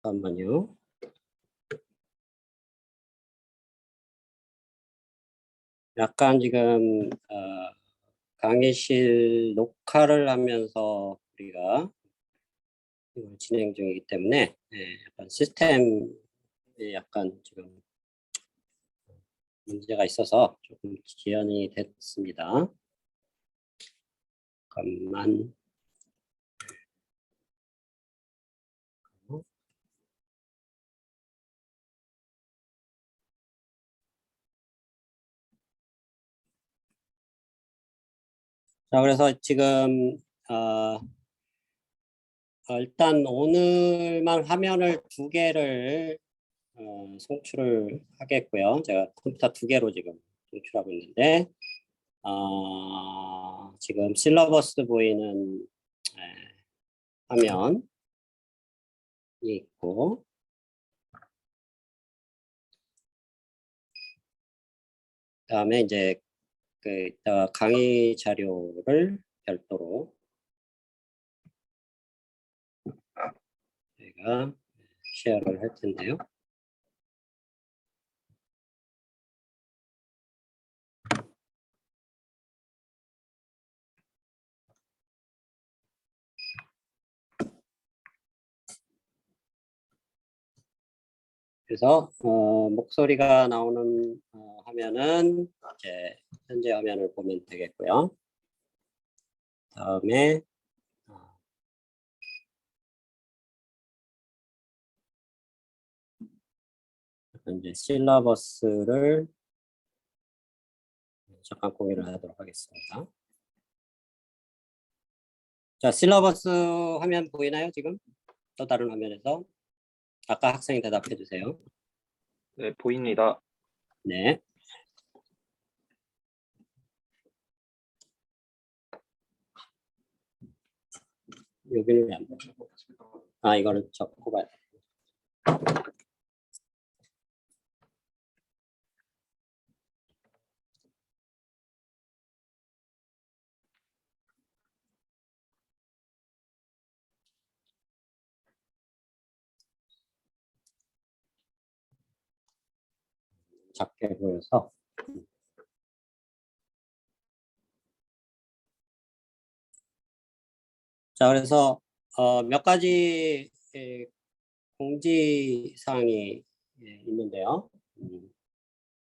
잠깐만요. 약간 지금 강의실 녹화를 하면서 우리가 이걸 진행 중이기 때문에 약간 시스템에 약간 지금 문제가 있어서 조금 지연이 됐습니다. 잠깐만. 자, 그래서 지금 일단 오늘만 화면을 2개를 송출을 하겠고요. 제가 컴퓨터 2개로 지금 송출하고 있는데 지금 실러버스 보이는 화면이 있고 그다음에 이제 그 강의 자료를 별도로 제가 쉐어를 할 텐데요. 그래서 목소리가 나오는 화면은 이제 현재 화면을 보면 되겠고요. 다음에 이제 실러버스를 잠깐 공유를 하도록 하겠습니다. 자, 실러버스 화면 보이나요, 지금? 또 다른 화면에서 아까 학생이 대답해 주세요. 네, 보입니다. 네. 여기는 왜 안 보여? 이거는 저 꼽아야 돼. 작게 보여서. 자, 그래서 몇 가지 공지사항이 있는데요.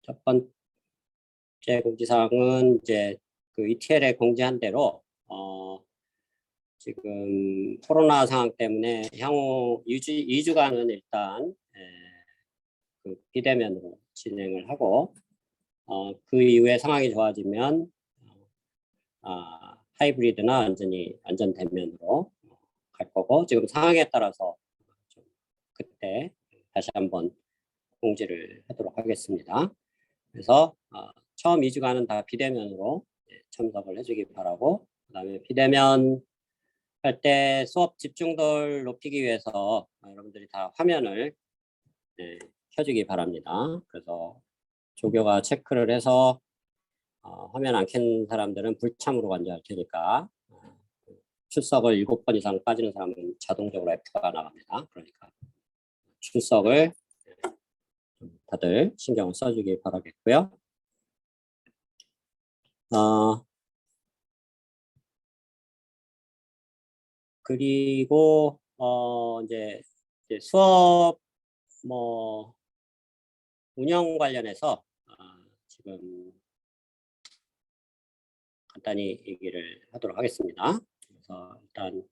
첫 번째 공지사항은 이제 그 ETL에 공지한 대로 지금 코로나 상황 때문에 향후 2주간은 일단 그 비대면으로 진행을 하고 그 이후에 상황이 좋아지면 하이브리드나 완전히 완전 대면으로 갈 거고 지금 상황에 따라서 좀 그때 다시 한번 공지를 하도록 하겠습니다. 그래서 처음 2주간은 다 비대면으로 참석을 해주기 바라고 그다음에 비대면 할 때 수업 집중도를 높이기 위해서 여러분들이 다 화면을 켜주기 바랍니다. 그래서 조교가 체크를 해서 화면 안 켠 사람들은 불참으로 간주할 테니까 출석을 7번 이상 빠지는 사람은 자동적으로 F가 나갑니다. 그러니까 출석을 다들 신경을 써주기 바라겠고요. 그리고 이제 수업 뭐 운영 관련해서 지금 간단히 얘기를 하도록 하겠습니다. 그래서 일단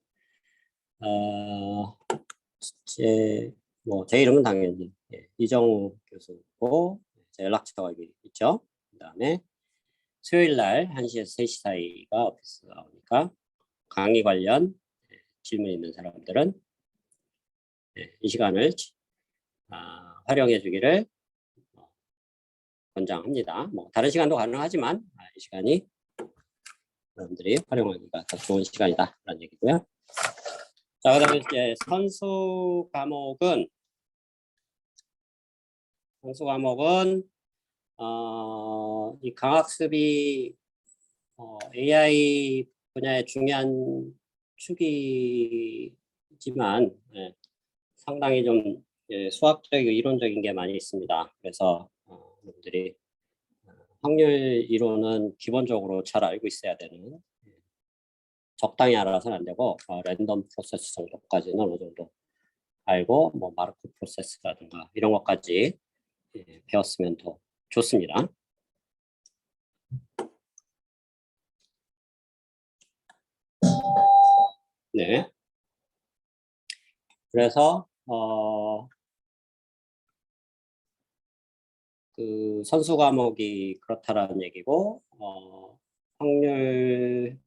제 이름은 당연히 이정우 교수고 제 연락처가 여기 있죠. 그다음에 수요일 날 1시에서 3시 사이가 오피스 나오니까 강의 관련 질문 있는 사람들은 이 시간을 활용해 주기를 권장합니다. 뭐 다른 시간도 가능하지만 이 시간이 여러분들이 활용하기가 더 좋은 시간이다 라는 얘기고요. 자, 그다음에 이제 선수 과목은 이 강학습이 AI 분야의 중요한 축이지만 상당히 좀 수학적이고 이론적인 게 많이 있습니다. 그래서 여러분들이 확률 이론은 기본적으로 잘 알고 있어야 되는, 적당히 알아서는 안 되고 랜덤 프로세스 정도까지는 어느 정도 알고 뭐 마르코 프로세스라든가 이런 것까지 배웠으면 더 좋습니다. 네. 그래서 그 선수 과목이 그렇다라는 얘기고, 확률을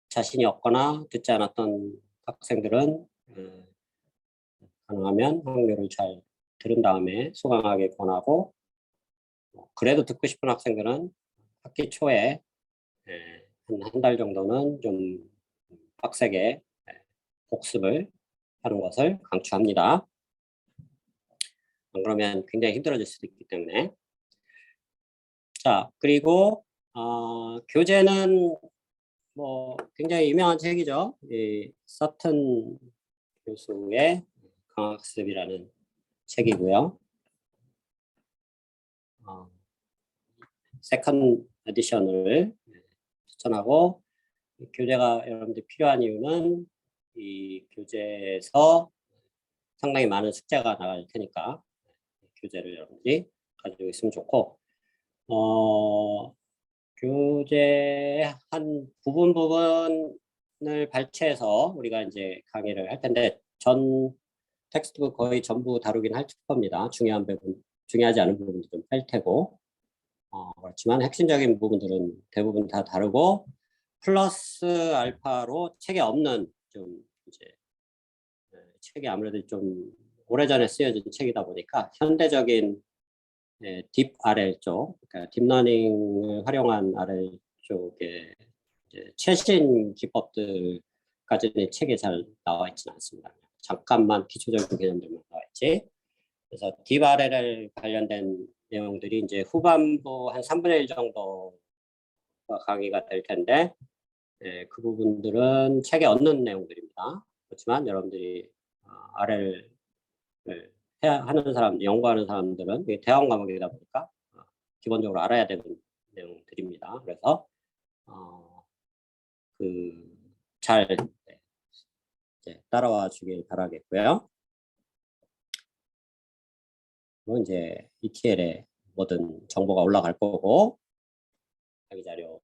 자신이 없거나 듣지 않았던 학생들은 가능하면 확률을 잘 들은 다음에 수강하길 권하고, 그래도 듣고 싶은 학생들은 학기 초에 한 달 정도는 좀 빡세게 복습을 하는 것을 강추합니다. 안 그러면 굉장히 힘들어질 수도 있기 때문에. 자, 그리고 교재는 뭐 굉장히 유명한 책이죠. 이 서튼 교수의 강학습이라는 책이고요. 세컨 에디션을 추천하고, 교재가 여러분들 필요한 이유는 이 교재에서 상당히 많은 숙제가 나갈 테니까 교재를 여러분들이 가지고 있으면 좋고, 교재 한 부분을 발췌해서 우리가 이제 강의를 할 텐데, 전 텍스트북 거의 전부 다루긴 할 겁니다. 중요한 부분, 중요하지 않은 부분도 좀 뺄 테고, 그렇지만 핵심적인 부분들은 대부분 다 다르고, 플러스 알파로 책에 없는 좀 이제 책이 아무래도 좀 오래전에 쓰여진 책이다 보니까 현대적인 딥 RL 쪽, 그러니까 딥러닝을 활용한 RL 쪽에 이제 최신 기법들까지는 책에 잘 나와 있지는 않습니다. 잠깐만 기초적인 개념들만 나와 있지. 그래서 딥 RL 관련된 내용들이 이제 후반부 한 3분의 1 정도가 강의가 될 텐데, 그 부분들은 책에 없는 내용들입니다. 그렇지만 여러분들이 RL을 하는 사람, 연구하는 사람들은 이게 대학 과목이다 보니까 기본적으로 알아야 되는 내용들입니다. 그래서 잘 따라와 주길 바라겠고요. 그리고 이제 ETL에 모든 정보가 올라갈 거고, 자기 자료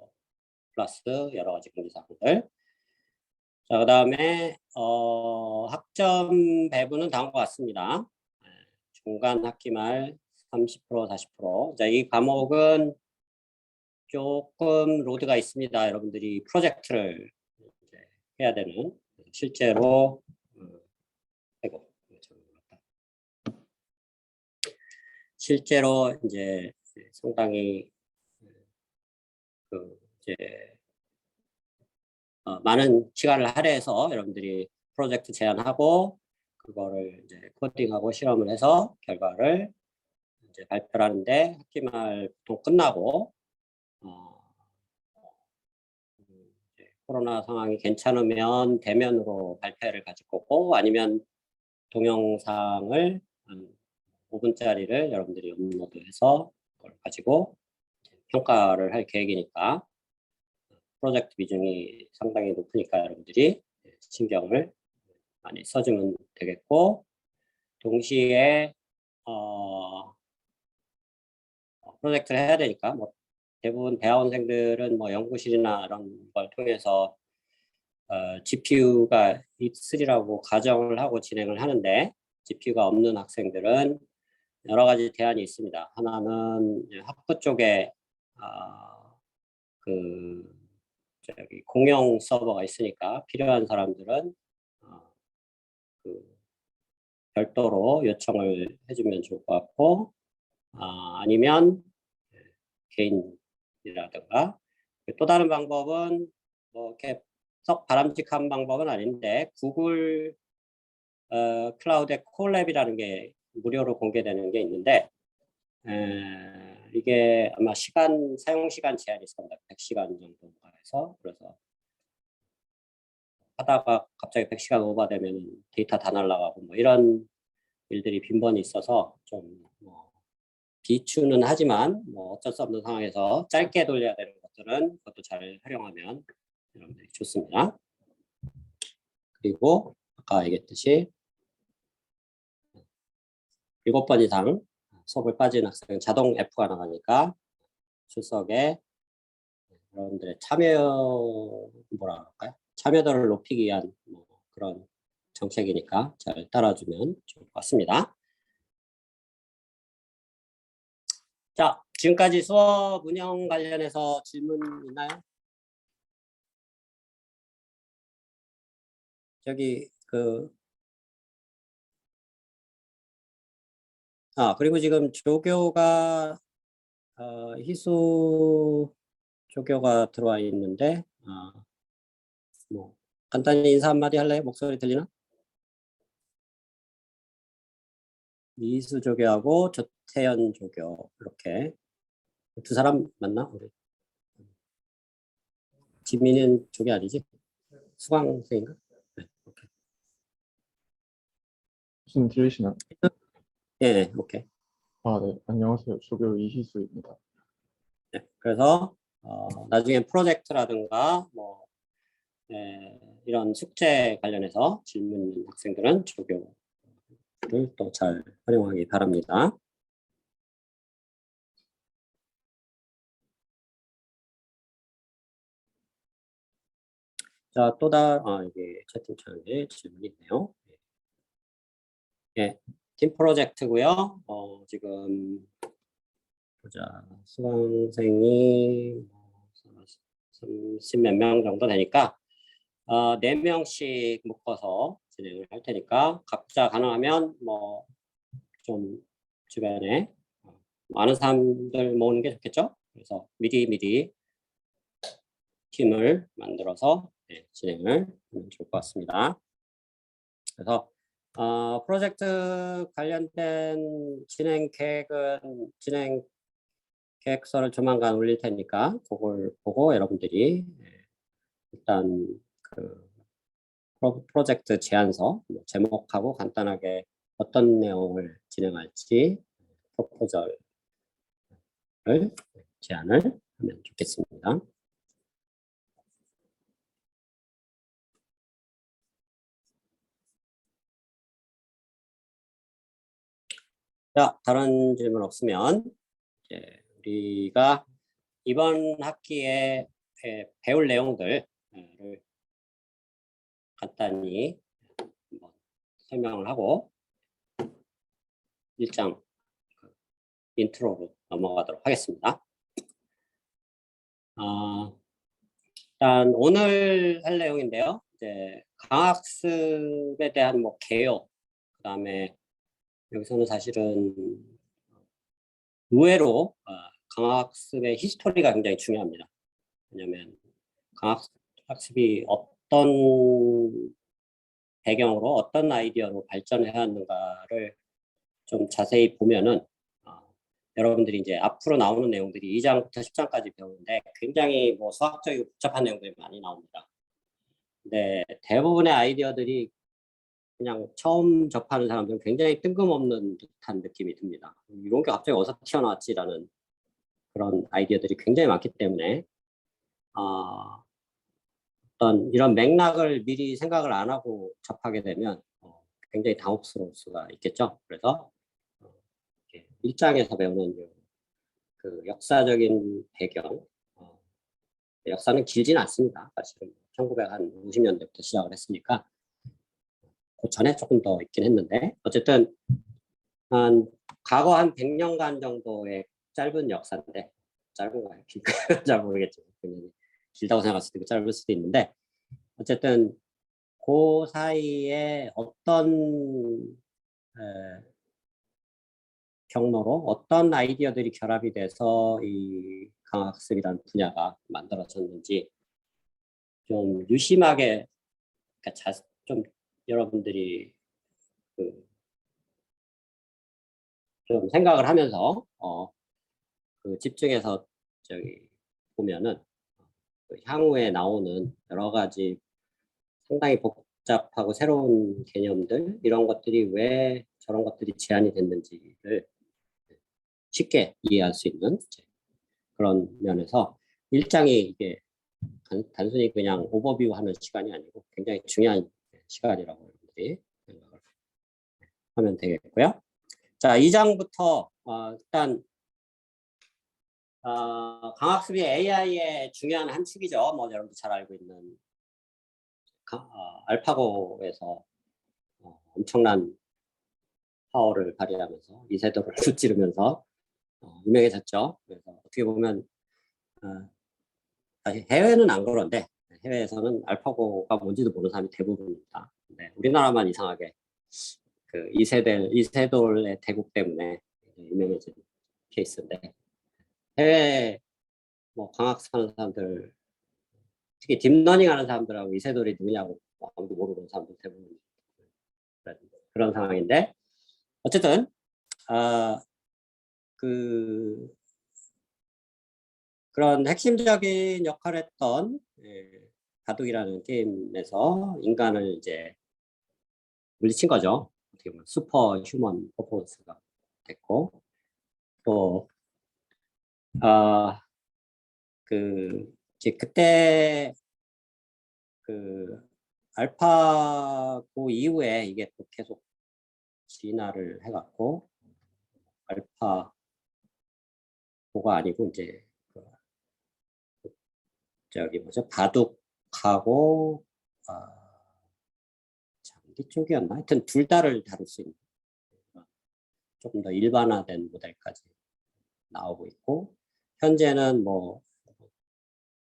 플러스 여러 가지 공지사항들. 자, 그 다음에 학점 배분은 다음과 같습니다. 중간 학기 말 30%, 40%. 자, 이 과목은 조금 로드가 있습니다. 여러분들이 프로젝트를 해야 되는, 실제로 실제로 이제 상당히 이제 많은 시간을 할애해서 여러분들이 프로젝트 제안하고, 그거를 이제 코딩하고 실험을 해서 결과를 이제 발표를 하는데, 학기 말 보통 끝나고 이제 코로나 상황이 괜찮으면 대면으로 발표를 가질 거고, 아니면 동영상을 한 5분짜리를 여러분들이 업로드해서 그걸 가지고 평가를 할 계획이니까, 프로젝트 비중이 상당히 높으니까 여러분들이 신경을 많이 써주면 되겠고, 동시에 프로젝트를 해야 되니까 뭐 대부분 대학원생들은 뭐 연구실이나 이런 걸 통해서 GPU가 E3라고 가정을 하고 진행을 하는데, GPU가 없는 학생들은 여러 가지 대안이 있습니다. 하나는 학부 쪽에 공용 서버가 있으니까 필요한 사람들은 별도로 요청을 해주면 좋을 것 같고, 아니면 개인이라든가. 또 다른 방법은 뭐 이렇게 썩 바람직한 방법은 아닌데, 구글 클라우드의 콜랩이라는 게 무료로 공개되는 게 있는데, 이게 아마 사용 시간 제한이 있을 겁니다. 100시간 정도가 해서. 그래서 하다가 갑자기 100시간 오버되면 데이터 다 날아가고 뭐 이런 일들이 빈번히 있어서 좀 비추는 하지만 뭐 어쩔 수 없는 상황에서 짧게 돌려야 되는 것들은 그것도 잘 활용하면 여러분들이 좋습니다. 그리고 아까 얘기했듯이 7번 이상 수업을 빠진 학생은 자동 F가 나가니까 출석에 여러분들의 참여도를 높이기 위한 그런 정책이니까 잘 따라주면 좋을 것 같습니다. 자, 지금까지 수업 운영 관련해서 질문 있나요? 저기 그리고 지금 조교가 희수 조교가 들어와 있는데 뭐 간단히 인사 한마디 할래요? 목소리 들리나? 이수 조교하고 조태현 조교 이렇게 두 사람 맞나? 우리 지민은 조교 아니지? 수강생인가? 네, 오케이. 무슨 들리시나요? 네, 오케이. 네. 안녕하세요. 조교 이희수입니다. 네, 그래서 나중에 프로젝트라든가 이런 숙제 관련해서 질문 있는 학생들은 조교를 또 잘 활용하기 바랍니다. 자, 이게 채팅창에 질문이 있네요. 예, 팀 프로젝트고요. 지금 보자, 수강생이 30몇 명 정도 되니까 4명씩 묶어서 진행을 할 테니까 각자 가능하면 좀 주변에 많은 사람들 모으는 게 좋겠죠. 그래서 미리 팀을 만들어서 진행을 하면 좋을 것 같습니다. 그래서 프로젝트 관련된 진행 계획서를 조만간 올릴 테니까 그걸 보고 여러분들이 일단 그 프로젝트 제안서 제목하고 간단하게 어떤 내용을 진행할지 프로포절을 제안을 하면 좋겠습니다. 자, 다른 질문 없으면 이제 우리가 이번 학기에 배울 내용들을 간단히 한번 설명을 하고 일장 인트로로 넘어가도록 하겠습니다. 일단 오늘 할 내용인데요. 이제 강학습에 대한 개요, 그다음에 여기서는 사실은 의외로 강학습의 히스토리가 굉장히 중요합니다. 왜냐하면 강학습이 어떤 배경으로 어떤 아이디어로 발전해 왔는가를 좀 자세히 보면은 여러분들이 이제 앞으로 나오는 내용들이 2장부터 10장까지 배우는데 굉장히 수학적이고 복잡한 내용들이 많이 나옵니다. 근데 대부분의 아이디어들이 그냥 처음 접하는 사람들은 굉장히 뜬금없는 듯한 느낌이 듭니다. 이런 게 갑자기 어디서 튀어나왔지라는 그런 아이디어들이 굉장히 많기 때문에 어떤 이런 맥락을 미리 생각을 안 하고 접하게 되면 굉장히 당혹스러울 수가 있겠죠. 그래서 1장에서 배우는 그 역사적인 배경, 역사는 길지는 않습니다. 사실은 1950년대부터 시작을 했으니까 그 전에 조금 더 있긴 했는데 어쨌든 과거 한 100년간 정도의 짧은 역사인데, 짧은가요? 길까요? 잘 모르겠지만 길다고 생각할 수도 있고 짧을 수도 있는데 어쨌든 그 사이에 어떤 경로로 어떤 아이디어들이 결합이 돼서 이 강학습이라는 분야가 만들어졌는지 좀 유심하게, 그러니까 좀 여러분들이 좀 생각을 하면서 집중해서 보면은 향후에 나오는 여러 가지 상당히 복잡하고 새로운 개념들 이런 것들이 왜 저런 것들이 제한이 됐는지를 쉽게 이해할 수 있는 그런 면에서 1장이 이게 단순히 그냥 오버뷰하는 시간이 아니고 굉장히 중요한 시간이라고 여러분들이 생각을 하면 되겠고요. 자, 2장부터 일단 강학습이 AI의 중요한 한 축이죠. 뭐 여러분들 잘 알고 있는 알파고에서 엄청난 파워를 발휘하면서 이세돌을 찌르면서 유명해졌죠. 그래서 어떻게 보면 사실 해외는 안 그런데 해외에서는 알파고가 뭔지도 모르는 사람이 대부분입니다. 네, 우리나라만 이상하게 그 이세돌의 대국 때문에 유명해진 케이스인데 해외 뭐 광학하는 사람들 특히 딥러닝 하는 사람들하고 이세돌이 누구냐고 아무도 모르는 사람들 대부분 그런 상황인데 어쨌든 그런 핵심적인 역할을 했던 바둑이라는 게임에서 인간을 이제 물리친 거죠. 어떻게 보면 슈퍼 휴먼 퍼포먼스가 됐고 또 그때 그 알파고 이후에 이게 또 계속 진화를 해갖고 알파고가 아니고 이제 저기 뭐죠 바둑하고 장기 쪽이었나 하여튼 둘 다를 다룰 수 있는 조금 더 일반화된 모델까지 나오고 있고 현재는 뭐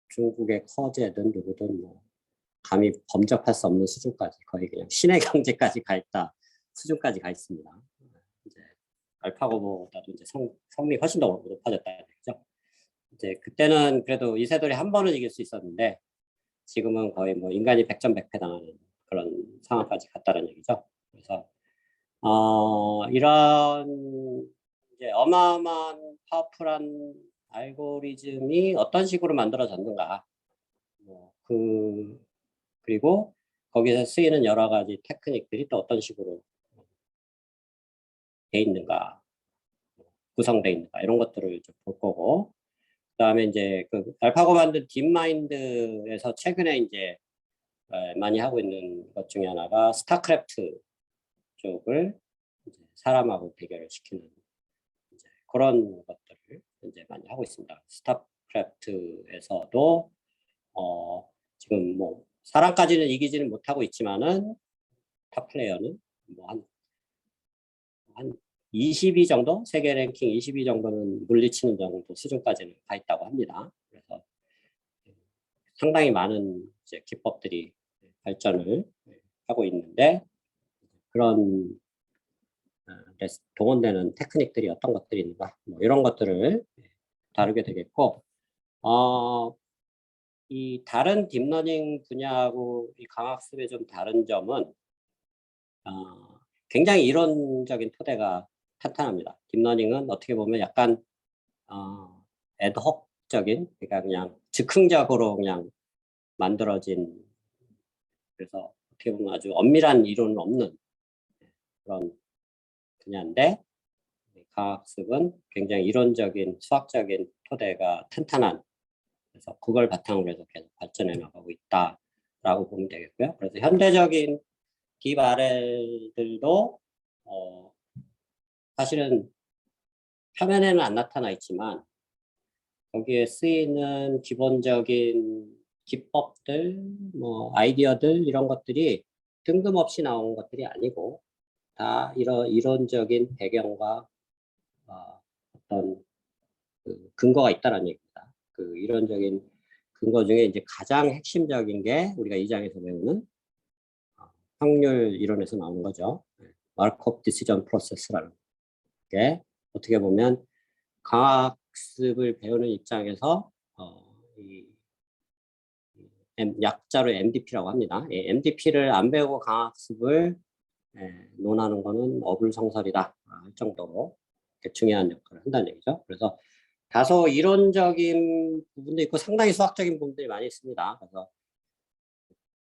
중국의 커제든 누구든 뭐 감히 범접할 수 없는 수준까지 거의 그냥 신의 경제까지 가 있다 수준까지 가 있습니다. 이제 알파고보다도 이제 성능이 훨씬 더 높아졌다는 얘기죠. 이제 그때는 그래도 이세돌이 한 번은 이길 수 있었는데 지금은 거의 뭐 인간이 백전백패 당하는 그런 상황까지 갔다는 얘기죠. 그래서 이런 이제 어마어마한 파워풀한 알고리즘이 어떤 식으로 만들어졌는가, 그리고 거기서 쓰이는 여러 가지 테크닉들이 또 어떤 식으로 돼 있는가, 구성돼 있는가 이런 것들을 좀 볼 거고, 그다음에 이제 그 알파고 만든 딥마인드에서 최근에 이제 많이 하고 있는 것 중에 하나가 스타크래프트 쪽을 이제 사람하고 대결을 시키는 이제 그런 것들을 이제 많이 하고 있습니다. 스타크래프트에서도 지금 뭐 사람까지는 이기지는 못하고 있지만은 탑 플레이어는 뭐 한 20위 정도 세계 랭킹 20위 정도는 물리치는 정도 수준까지는 가 있다고 합니다. 그래서 상당히 많은 이제 기법들이 발전을 하고 있는데 그런 동원되는 테크닉들이 어떤 것들이 있는가 뭐 이런 것들을 다루게 되겠고 이 다른 딥러닝 분야하고 이 강학습의 좀 다른 점은 굉장히 이론적인 토대가 탄탄합니다. 딥러닝은 어떻게 보면 약간 애드헉적인 그러니까 그냥 즉흥적으로 그냥 만들어진 그래서 어떻게 보면 아주 엄밀한 이론은 없는 그런 분야인데 강학습은 굉장히 이론적인 수학적인 토대가 탄탄한 그래서 그걸 바탕으로 해서 계속 발전해 나가고 있다라고 보면 되겠고요. 그래서 현대적인 딥RL들도 사실은 화면에는 안 나타나 있지만 거기에 쓰이는 기본적인 기법들, 뭐 아이디어들 이런 것들이 뜬금없이 나온 것들이 아니고 다 이론적인 배경과 어떤 그 근거가 있다는 얘기입니다. 그 이론적인 근거 중에 이제 가장 핵심적인 게 우리가 2장에서 배우는 확률 이론에서 나오는 거죠. 마르코프 디시전 프로세스라는 게 어떻게 보면 강학습을 배우는 입장에서 약자로 MDP라고 합니다. MDP를 안 배우고 강학습을 논하는 것은 어불성설이다 할 정도로 중요한 역할을 한다는 얘기죠. 그래서 다소 이론적인 부분도 있고 상당히 수학적인 부분들이 많이 있습니다. 그래서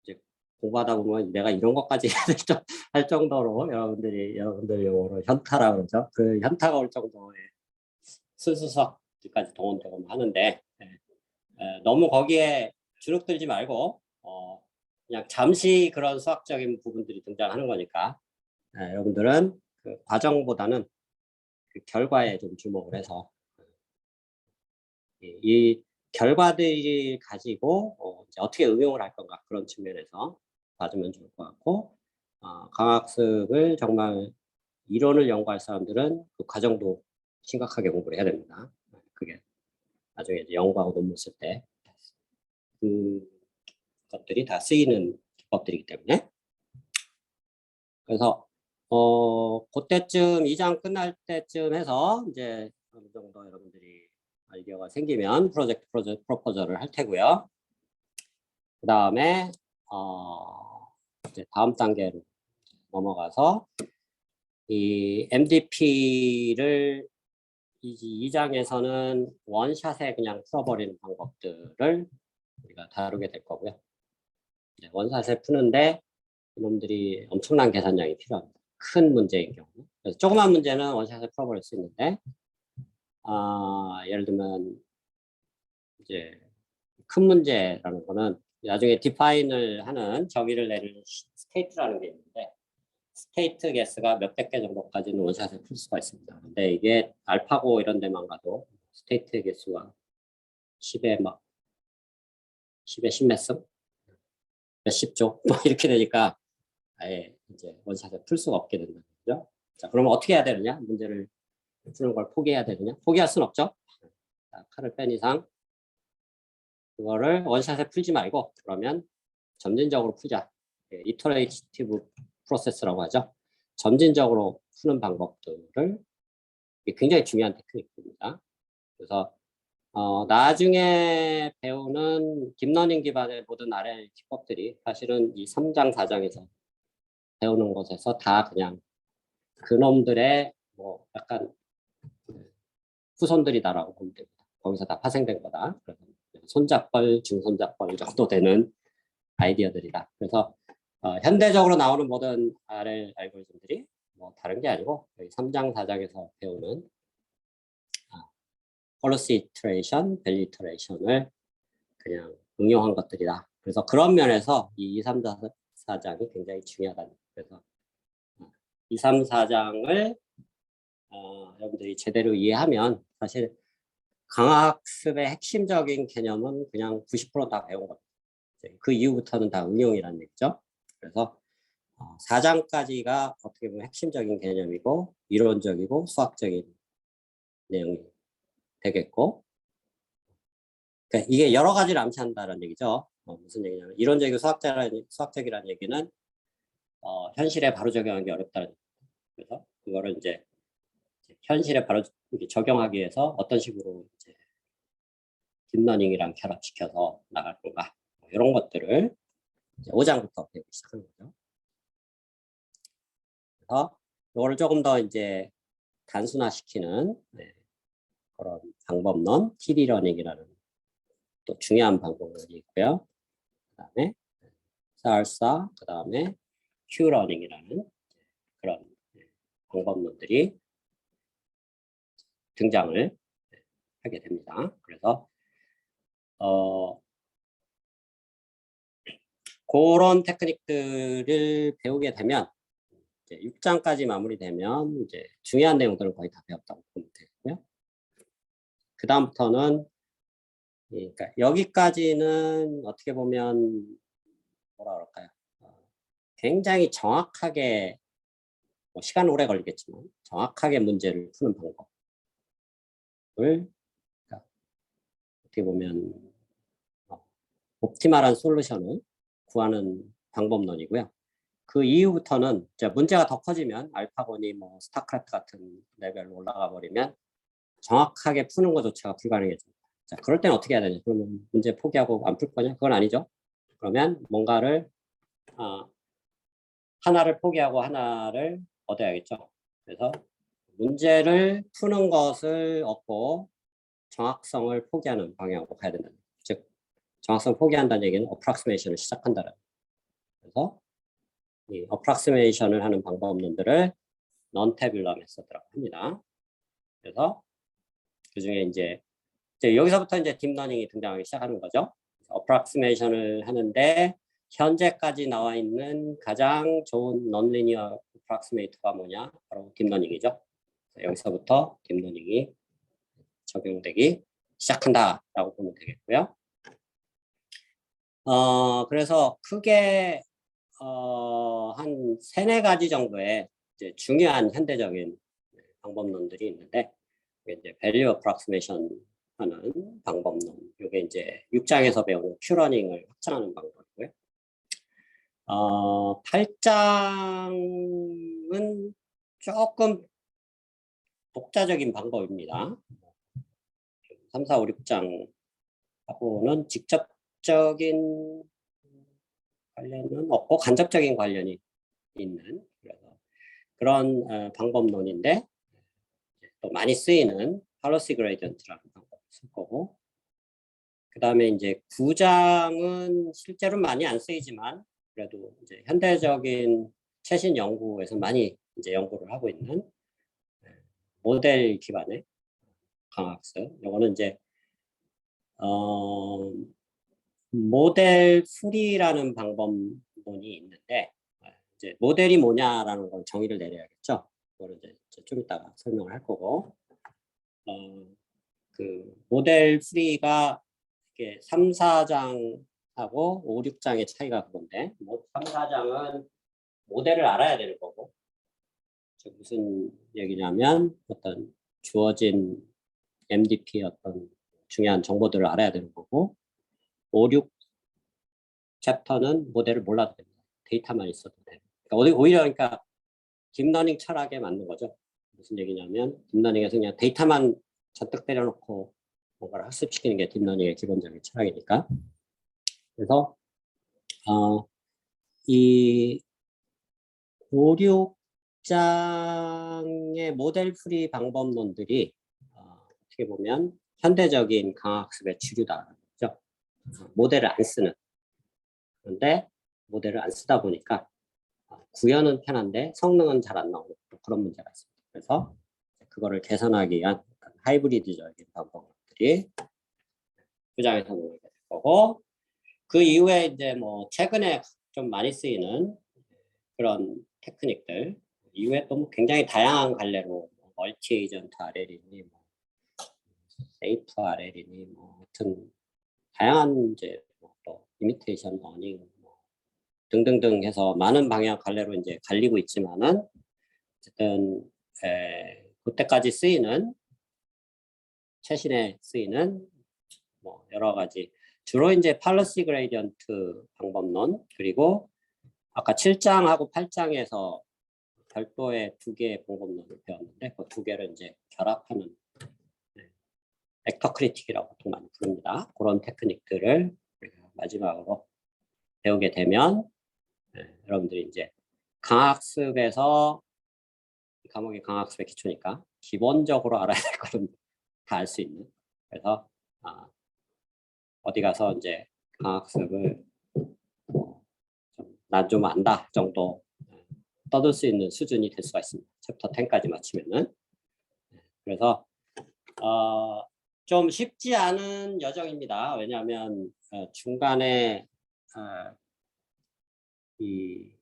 이제 공부하다 보면 내가 이런 것까지 할 정도로 여러분들이 용어로 현타라고 그러죠. 그 현타가 올 정도의 순수수학까지 동원되고 하는데 너무 거기에 주눅들지 말고 그냥 잠시 그런 수학적인 부분들이 등장하는 거니까 여러분들은 그 과정보다는 그 결과에 좀 주목을 해서 이 결과들을 가지고 이제 어떻게 응용을 할 건가 그런 측면에서 봐주면 좋을 것 같고 강학습을 정말 이론을 연구할 사람들은 그 과정도 심각하게 공부를 해야 됩니다. 그게 나중에 이제 연구하고 논문 쓸 때 그것들이 다 쓰이는 기법들이기 때문에 그래서 그때쯤 2장 끝날 때쯤 해서 이제 어느 정도 여러분들이 아이디어가 생기면 프로젝트 프로포저를 할 테고요. 그 다음에 이제 다음 단계로 넘어가서 이 MDP를 이 2장에서는 원샷에 그냥 풀어버리는 방법들을 우리가 다루게 될 거고요. 원샷에 푸는데 이놈들이 엄청난 계산량이 필요합니다. 큰 문제인 경우. 그래서 조그만 문제는 원샷에 풀어버릴 수 있는데 예를 들면 이제 큰 문제라는 거는 나중에 디파인을 하는 정의를 내리는 스테이트라는 게 있는데 스테이트 개수가 몇백 개 정도까지는 원샷에 풀 수가 있습니다. 근데 이게 알파고 이런 데만 가도 스테이트 개수가 10에 10몇 승? 몇십 조? 뭐 이렇게 되니까 아예 이제 원샷에 풀 수가 없게 된다는 거죠. 자, 그러면 어떻게 해야 되느냐? 문제를 푸는 걸 포기해야 되느냐? 포기할 수는 없죠. 자, 칼을 뺀 이상 그거를 원샷에 풀지 말고 그러면 점진적으로 풀자. 이터레이티브 프로세스라고 하죠. 점진적으로 푸는 방법들을 굉장히 중요한 테크닉입니다. 그래서 나중에 배우는 딥러닝 기반의 모든 RL 기법들이 사실은 이 3장 4장에서 배우는 것에서 다 그냥 그놈들의 뭐 약간 후손들이다라고 보면 됩니다. 거기서 다 파생된 거다. 그래서 손잡벌, 중손잡벌 정도 되는 아이디어들이다. 그래서 현대적으로 나오는 모든 RL 알고리즘들이 뭐 다른 게 아니고 3장, 4장에서 배우는 폴리시 이터레이션, 밸류 이터레이션을 그냥 응용한 것들이다. 그래서 그런 면에서 이 2, 3, 4장이 굉장히 중요하다. 그래서 2, 3, 4장을 여러분들이 제대로 이해하면 사실 강학습의 핵심적인 개념은 그냥 90%다 배운 겁니다. 그 이후부터는 다 응용이라는 얘기죠. 그래서 4장까지가 어떻게 보면 핵심적인 개념이고 이론적이고 수학적인 내용이 되겠고 그러니까 이게 여러 가지를 암시한다는 얘기죠. 무슨 얘기냐면 이론적이고 수학적이라는 얘기는 현실에 바로 적용하기 어렵다는 얘기죠. 그래서 그거를 이제 현실에 바로 적용하기 위해서 어떤 식으로 이제 딥러닝이랑 결합시켜서 나갈 건가 뭐 이런 것들을 이제 5장부터 배우기 시작하는 거죠. 그래서 이거를 조금 더 이제 단순화시키는 그런 방법론 TD러닝이라는 또 중요한 방법론이 있고요. 그다음에 살사, 그다음에 Q러닝이라는 그런 방법론들이 등장을 하게 됩니다. 그래서 그런 테크닉들을 배우게 되면 이제 6장까지 마무리되면 이제 중요한 내용들은 거의 다 배웠다고 보면 되고요. 그 다음부터는 그러니까 여기까지는 어떻게 보면 뭐라 그럴까요? 굉장히 정확하게 뭐 시간은 오래 걸리겠지만 정확하게 문제를 푸는 방법을 그러니까 어떻게 보면 옵티멀한 솔루션을 구하는 방법론이고요. 그 이후부터는 이제 문제가 더 커지면 알파고니 뭐 스타크래프트 같은 레벨로 올라가 버리면 정확하게 푸는 것조차가 불가능해집니다. 자, 그럴 때는 어떻게 해야 되냐? 그러면 문제 포기하고 안 풀 거냐? 그건 아니죠. 그러면 뭔가를 하나를 포기하고 하나를 얻어야겠죠. 그래서 문제를 푸는 것을 얻고 정확성을 포기하는 방향으로 가야 된다. 즉 정확성을 포기한다는 얘기는 어프락시메이션을 시작한다는. 그래서 이 어프락시메이션을 하는 방법론들을 non-tabular method라고 합니다. 그래서 그 중에 이제 여기서부터 이제 딥러닝이 등장하기 시작하는 거죠. 어프락시메이션을 하는데 현재까지 나와 있는 가장 좋은 non-linear approximate가 뭐냐? 바로 딥러닝이죠. 여기서부터 딥러닝이 적용되기 시작한다라고 보면 되겠고요. 그래서 크게 한 3-4가지 정도의 이제 중요한 현대적인 방법론들이 있는데, 이제 value approximation 하는 방법론, 이게 이제 6장에서 배우는 Q러닝을 확장하는 방법이고요. 8장은 조금 독자적인 방법입니다. 3, 4, 5, 6장하고는 직접적인 관련은 없고 간접적인 관련이 있는 그런 방법론인데, 또 많이 쓰이는 팔로시 그레이디언트라는 방법을 쓸 거고, 그 다음에 이제 9장은 실제로 많이 안 쓰이지만 그래도 이제 현대적인 최신 연구에서 많이 이제 연구를 하고 있는 모델 기반의 강학습. 이거는 이제 모델 풀이라는 방법론이 있는데, 이제 모델이 뭐냐라는 걸 정의를 내려야겠죠. 그거를 이제 좀 이따가 설명을 할 거고, 그 모델 풀이가 이게 3, 4장하고 5, 6장의 차이가 그건데, 3, 4장은 모델을 알아야 되는 거고, 무슨 얘기냐면 어떤 주어진 MDP 어떤 중요한 정보들을 알아야 되는 거고, 5, 6 챕터는 모델을 몰라도 됩니다. 데이터만 있어도 돼요. 그러니까 오히려 그러니까 딥러닝 철학에 맞는 거죠. 무슨 얘기냐면 딥러닝에서 그냥 데이터만 잔뜩 때려놓고 뭔가를 학습시키는 게 딥러닝의 기본적인 철학이니까. 그래서 이 5, 6장의 모델 풀이 방법론들이 어떻게 보면 현대적인 강학습의 주류다. 그렇죠? 모델을 안 쓰는. 그런데 모델을 안 쓰다 보니까 구현은 편한데 성능은 잘 안 나오는 그런 문제가 있습니다. 그래서 그거를 개선하기 위한 하이브리드적인 방법들이 9장에서 나오게 될 거고, 그 이후에 이제 뭐 최근에 좀 많이 쓰이는 그런 테크닉들 이후에 또 굉장히 다양한 갈래로 멀티 에이전트 RL이니 뭐 세이프 RL이니 뭐 하여튼 다양한 이제 또 이미테이션 러닝 등등등 해서 많은 방향 갈래로 이제 갈리고 있지만은 어쨌든 그때까지 쓰이는 최신에 쓰이는 뭐 여러 가지 주로 이제 팔러시 그레이디언트 방법론, 그리고 아까 7장하고 8장에서 별도의 2개의 방법론을 배웠는데 그 2개를 이제 결합하는 벡터 크리틱이라고 보통 많이 부릅니다. 그런 테크닉들을 마지막으로 배우게 되면 여러분들이 이제 강학습에서 이 과목이 강학습의 기초니까 기본적으로 알아야 될 거는 다 알 수 있는, 그래서 어디 가서 이제 강학습을 난 좀 안다 정도 떠들 수 있는 수준이 될 수가 있습니다. 챕터 10까지 마치면은. 그래서 좀 쉽지 않은 여정입니다. 왜냐하면 중간에 이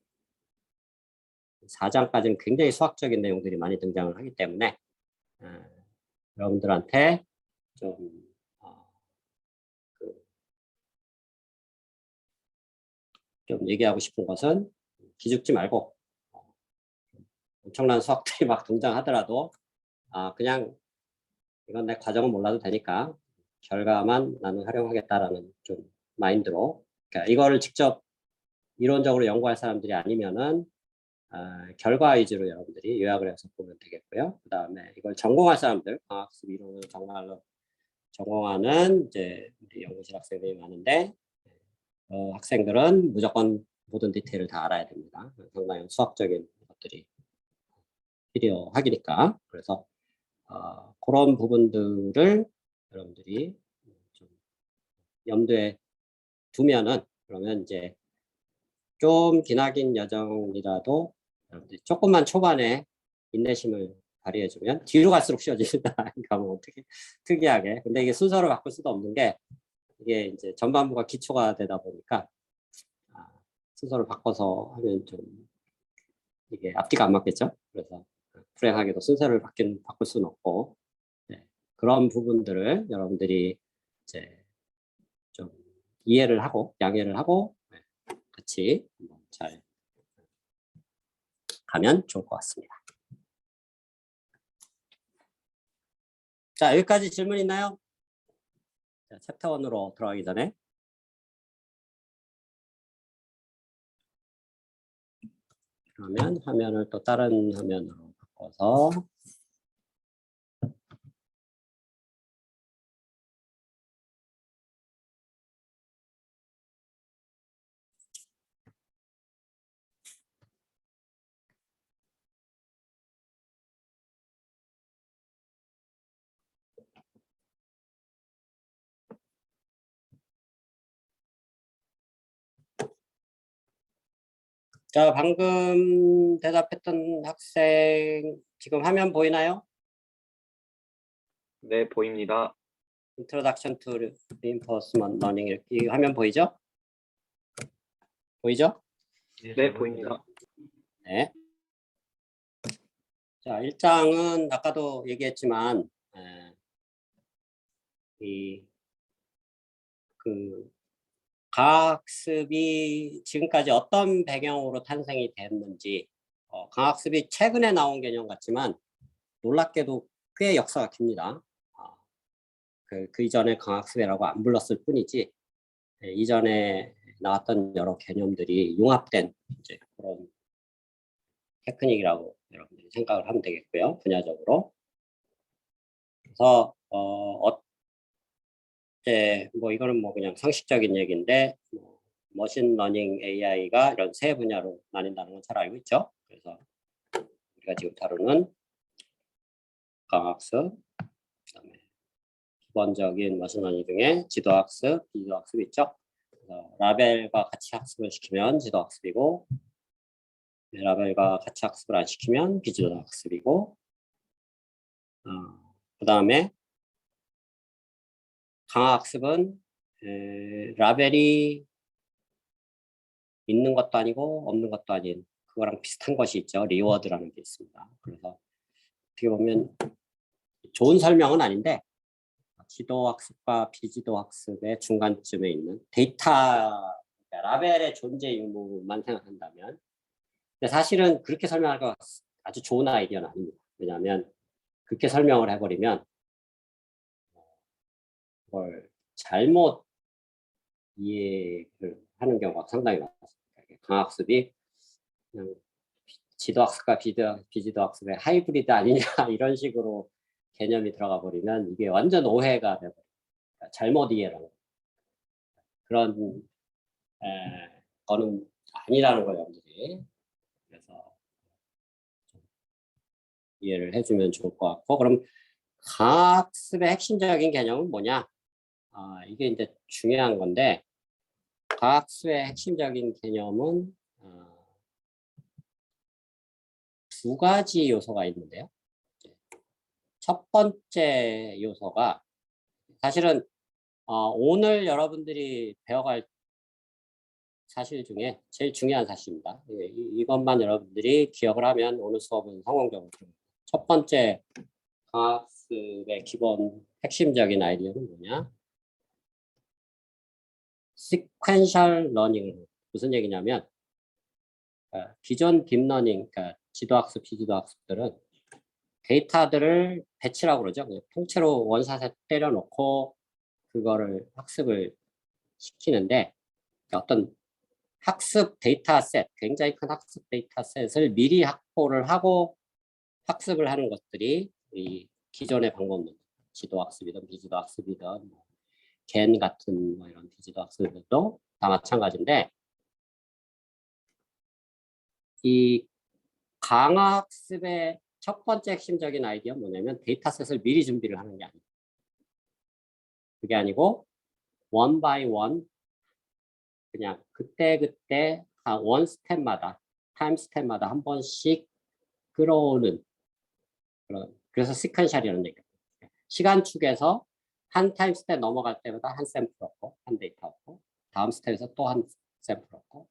4장까지는 굉장히 수학적인 내용들이 많이 등장을 하기 때문에 여러분들한테 좀 얘기하고 싶은 것은 기죽지 말고 엄청난 수학들이 막 등장하더라도 그냥 이건 내 과정은 몰라도 되니까 결과만 나는 활용하겠다라는 좀 마인드로, 그러니까 이거를 직접 이론적으로 연구할 사람들이 아니면은 결과 위주로 여러분들이 요약을 해서 보면 되겠고요. 그 다음에 이걸 전공할 사람들, 강학습 이론을 정말로 전공하는 이제 우리 연구실 학생들이 많은데 학생들은 무조건 모든 디테일을 다 알아야 됩니다. 상당히 수학적인 것들이 필요하기니까. 그래서 그런 부분들을 여러분들이 좀 염두에 두면은, 그러면 이제 좀 기나긴 여정이라도 여러분들이 조금만 초반에 인내심을 발휘해주면 뒤로 갈수록 쉬워집니다. 그러니까 뭐 어떻게 특이하게. 근데 이게 순서를 바꿀 수도 없는 게 이게 이제 전반부가 기초가 되다 보니까 순서를 바꿔서 하면 좀 이게 앞뒤가 안 맞겠죠. 그래서 불행하게도 순서를 바꿀 수는 없고 네. 그런 부분들을 여러분들이 이제 좀 이해를 하고 양해를 하고 네. 같이 잘 가면 좋을 것 같습니다. 자, 여기까지 질문 있나요? 자, 챕터 1으로 들어가기 전에 그러면 화면을 또 다른 화면으로 바꿔서 자, 방금 대답했던 학생 지금 화면 보이나요? 네, 보입니다. Introduction to Reinforcement Learning 이렇게 이 화면 보이죠? 보이죠? 네, 보입니다. 네. 자, 1장은 아까도 얘기했지만 그 과학습이 지금까지 어떤 배경으로 탄생이 됐는지 과학습이 최근에 나온 개념 같지만 놀랍게도 꽤 역사가 깁니다. 그 이전에 과학습이라고 안 불렀을 뿐이지 이전에 나왔던 여러 개념들이 융합된 이제 그런 테크닉이라고 여러분들이 생각을 하면 되겠고요. 분야적으로. 그래서 뭐 이거는 뭐 그냥 상식적인 얘기인데 머신러닝 AI가 이런 세 분야로 나뉜다는 건 잘 알고 있죠. 그래서 우리가 지금 다루는 과학습, 그다음에 기본적인 머신러닝 중에 지도학습, 비지도학습 있죠. 그래서 라벨과 같이 학습을 시키면 지도학습이고 라벨과 같이 학습을 안 시키면 비지도학습이고 그다음에 강화학습은 라벨이 있는 것도 아니고 없는 것도 아닌 그거랑 비슷한 것이 있죠. 리워드라는 게 있습니다. 그래서 어떻게 보면 좋은 설명은 아닌데 지도학습과 비지도학습의 중간쯤에 있는 데이터 그러니까 라벨의 존재 유무만 생각한다면 근데 사실은 그렇게 설명하기가 아주 좋은 아이디어는 아닙니다. 왜냐하면 그렇게 설명을 해버리면 그걸 잘못 이해를 하는 경우가 상당히 많습니다. 강학습이 그냥 지도학습과 비지도학습의 하이브리드 아니냐 이런 식으로 개념이 들어가 버리면 이게 완전 오해가 되고 잘못 이해라는 그런 거는 아니라는 거예요, 여러분들이. 그래서 이해를 해주면 좋을 것 같고 그럼 과학습의 핵심적인 개념은 뭐냐? 이게 이제 중요한 건데 과학습의 핵심적인 개념은 두 가지 요소가 있는데요. 첫 번째 요소가 사실은 오늘 여러분들이 배워갈 사실 중에 제일 중요한 사실입니다. 이것만 여러분들이 기억을 하면 오늘 수업은 성공적으로 첫 번째 과학습의 기본 핵심적인 아이디어는 뭐냐? 시퀀셜 러닝 무슨 얘기냐면 기존 딥러닝, 그러니까 지도학습, 비지도학습들은 데이터들을 배치라고 그러죠. 통째로 원샷에 때려놓고 그거를 학습을 시키는데 어떤 학습 데이터셋, 굉장히 큰 학습 데이터셋을 미리 확보를 하고 학습을 하는 것들이 이 기존의 방법론, 지도학습이든 비지도학습이든 겐 같은 뭐 이런 비지도학습들도 다 마찬가지인데 이 강학습의 첫 번째 핵심적인 아이디어는 뭐냐면 데이터셋을 미리 준비를 하는 게 아니에요. 그게 아니고 원 바이 원 그냥 그때그때 원 스텝마다 타임 스텝마다 한 번씩 끌어오는 그래서 시퀀셜이라는 얘기예요. 시간축에서 한 타임 스텝 넘어갈 때마다 한 샘플 얻고 한 데이터 얻고 다음 스텝에서 또 한 샘플 얻고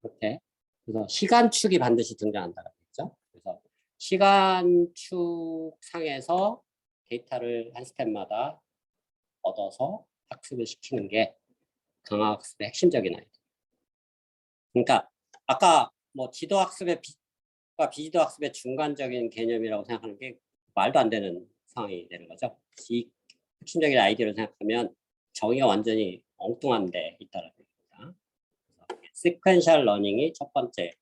이렇게 그래서 시간축이 반드시 등장한다는 거죠. 그래서 시간축 상에서 데이터를 한 스텝마다 얻어서 학습을 시키는 게 강화학습의 핵심적인 아이디어. 그러니까 아까 뭐 지도학습의 비지도학습의 중간적인 개념이라고 생각하는 게 말도 안 되는 상황이 되는 거죠. 이 핵심적인 아이디어를 생각하면 정의가 완전히 엉뚱한 데 있다는 겁니다. 시퀀셜 러닝이 첫 번째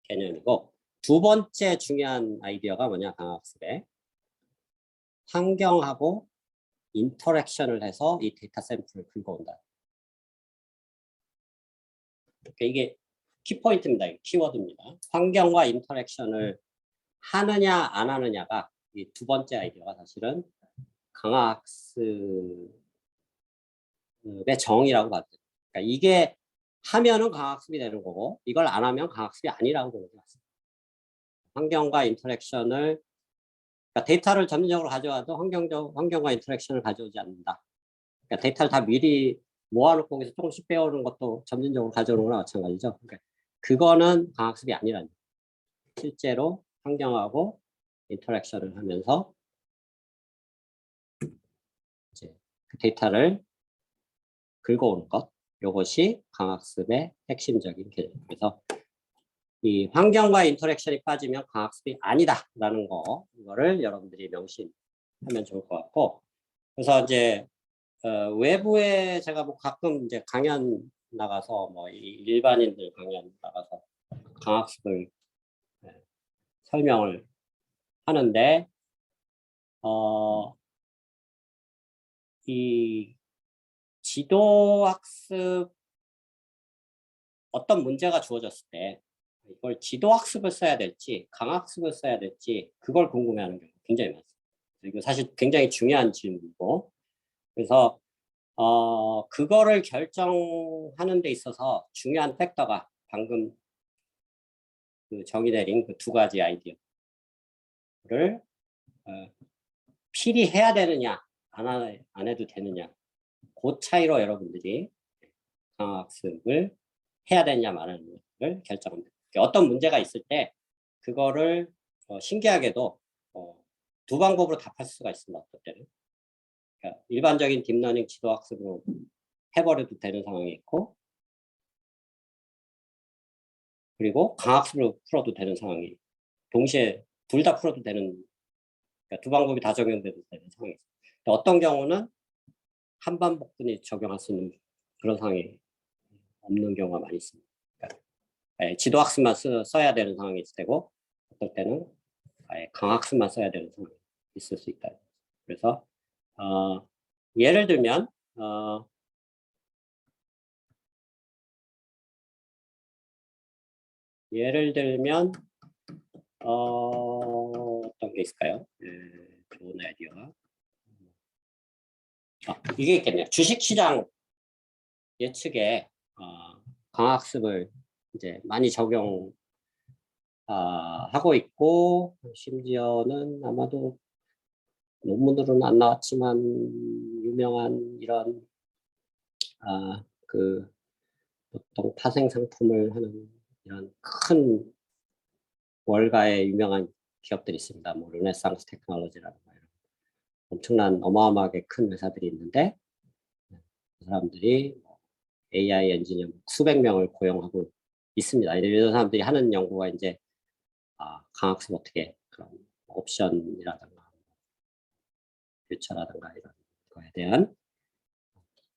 개념이고 두 번째 중요한 아이디어가 뭐냐 강화학습에 환경하고 인터랙션을 해서 이 데이터 샘플을 긁어온다. 이게 키포인트입니다. 키워드입니다. 환경과 인터랙션을 하느냐 안 하느냐가 이 두 번째 아이디어가 사실은 강화학습의 정의라고 봤죠. 그러니까 이게 하면은 강화학습이 되는 거고 이걸 안 하면 강화학습이 아니라고 보는 것 같습니다. 환경과 인터랙션을 그러니까 데이터를 점진적으로 가져와도 환경과 인터랙션을 가져오지 않는다. 그러니까 데이터를 다 미리 모아놓고 거기서 조금씩 빼오는 것도 점진적으로 가져오는 거나 마찬가지죠. 그러니까 그거는 강학습이 아니라는 거예요. 실제로 환경하고 인터랙션을 하면서 이제 그 데이터를 긁어오는 것, 이것이 강학습의 핵심적인 개념. 그래서 이 환경과 인터랙션이 빠지면 강학습이 아니다라는 거, 이거를 여러분들이 명심하면 좋을 것 같고, 그래서 이제 외부에 제가 뭐 가끔 이제 강연 나가서 뭐 일반인들 강연 나가서 강학습을 설명을 하는데 이 지도학습 어떤 문제가 주어졌을 때 이걸 지도학습을 써야 될지 강학습을 써야 될지 그걸 궁금해하는 경우가 굉장히 많습니다. 이거 사실 굉장히 중요한 질문이고 그래서 그거를 결정하는 데 있어서 중요한 팩터가 방금 그 정의 내린 그 두 가지 아이디어를 필히 해야 되느냐 안 해도 되느냐 그 차이로 여러분들이 강학습을 해야 되느냐 말하느냐를 결정합니다. 어떤 문제가 있을 때 그거를 신기하게도 두 방법으로 답할 수가 있습니다. 어떤 때는 그러니까 일반적인 딥러닝 지도학습으로 해버려도 되는 상황이 있고 그리고 강학습으로 풀어도 되는 상황이 동시에 둘 다 풀어도 되는 그러니까 두 방법이 다 적용돼도 되는 상황이 있어요. 어떤 경우는 한 반복분이 적용할 수 있는 그런 상황이 없는 경우가 많이 있습니다. 그러니까 지도학습만 써야 되는 상황이 있을 테고 어떨 때는 강학습만 써야 되는 상황이 있을 수 있다. 그래서 예를 들면 어떤 게 있을까요? 좋은 아이디어가 이게 있겠네요. 주식시장 예측에 강학습을 이제 많이 적용 하고 있고 심지어는 아마도 논문으로는 안 나왔지만 유명한 이런 그 보통 파생 상품을 하는 이런 큰 월가의 유명한 기업들이 있습니다. 뭐 르네상스 테크놀로지라든가 이런 엄청난 어마어마하게 큰 회사들이 있는데 그 사람들이 AI 엔지니어 수백 명을 고용하고 있습니다. 이런 사람들이 하는 연구가 이제 강학습 어떻게 그런 옵션이라든가 퓨처라든가 이런 거에 대한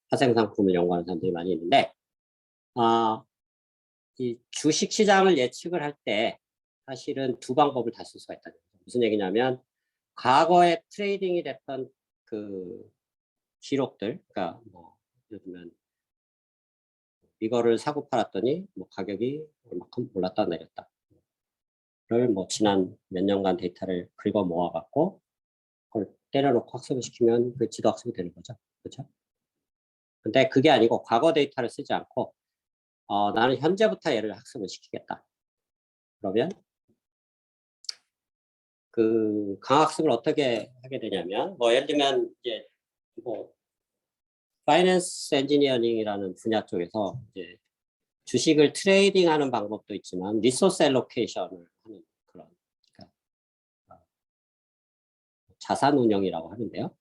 파생 상품을 연구하는 사람들이 많이 있는데 이 주식 시장을 예측을 할 때 사실은 두 방법을 다 쓸 수가 있다는 거죠. 무슨 얘기냐면 과거에 트레이딩이 됐던 그 기록들, 그러니까 뭐 예를 들면 이거를 사고 팔았더니 뭐 가격이 얼마큼 올랐다 내렸다. 를 뭐 지난 몇 년간 데이터를 긁어 모아갖고 그걸 때려놓고 학습을 시키면 그 지도 학습이 되는 거죠. 그렇죠? 근데 그게 아니고 과거 데이터를 쓰지 않고 나는 현재부터 얘를 학습을 시키겠다. 그러면 그 강학습을 어떻게 하게 되냐면 뭐 예를 들면 이제 뭐 파이낸스 엔지니어링이라는 분야 쪽에서 이제 주식을 트레이딩하는 방법도 있지만 리소스 알로케이션을 하는 그런 그러니까 자산 운영이라고 하는데요.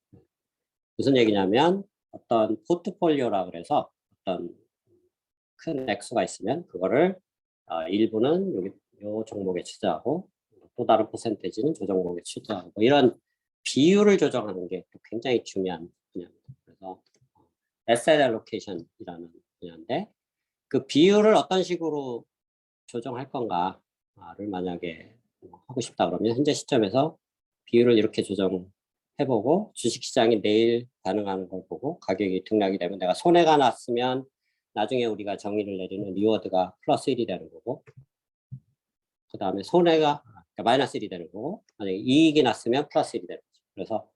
무슨 얘기냐면 어떤 포트폴리오라 그래서 어떤 큰 액수가 있으면 그거를 일부는 여기 요 종목에 투자하고 또 다른 퍼센테이지는 저 종목에 투자하고 뭐 이런 비율을 조정하는 게 굉장히 중요한 분야입니다. 그래서 asset allocation이라는 분야인데 그 비율을 어떤 식으로 조정할 건가를 만약에 하고 싶다 그러면 현재 시점에서 비율을 이렇게 조정해보고 주식시장이 내일 반응하는 걸 보고 가격이 등락이 되면 내가 손해가 났으면 나중에 우리가 정의를 내리는 리워드가 플러스 1이 되는 거고 그 다음에 손해가 그러니까 마이너스 1이 되는 거고 만약에 이익이 났으면 플러스 1이 되는 거죠. 그래서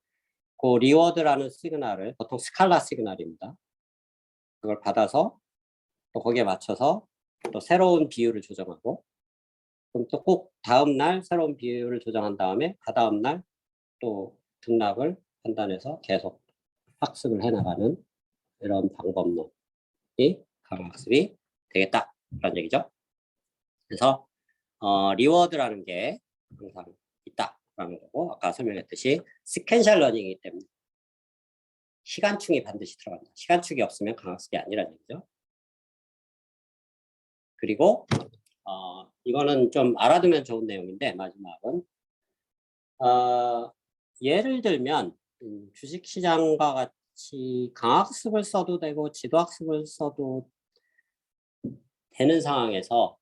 그 리워드라는 시그널을 보통 스칼라 시그널입니다. 그걸 받아서 또 거기에 맞춰서 또 새로운 비율을 조정하고 그럼 또 꼭 다음 날 새로운 비율을 조정한 다음에 다다음 날 또 등락을 판단해서 계속 학습을 해나가는 이런 방법론이 강학습이 되겠다라는 얘기죠. 그래서 리워드라는 게 항상 있다라는 거고 아까 설명했듯이 시퀀셜 러닝이기 때문에 시간축이 반드시 들어간다. 시간축이 없으면 강학습이 아니라는 얘기죠. 그리고 이거는 좀 알아두면 좋은 내용인데 마지막은 예를 들면 주식시장과 같이 강학습을 써도 되고 지도학습을 써도 되는 상황에서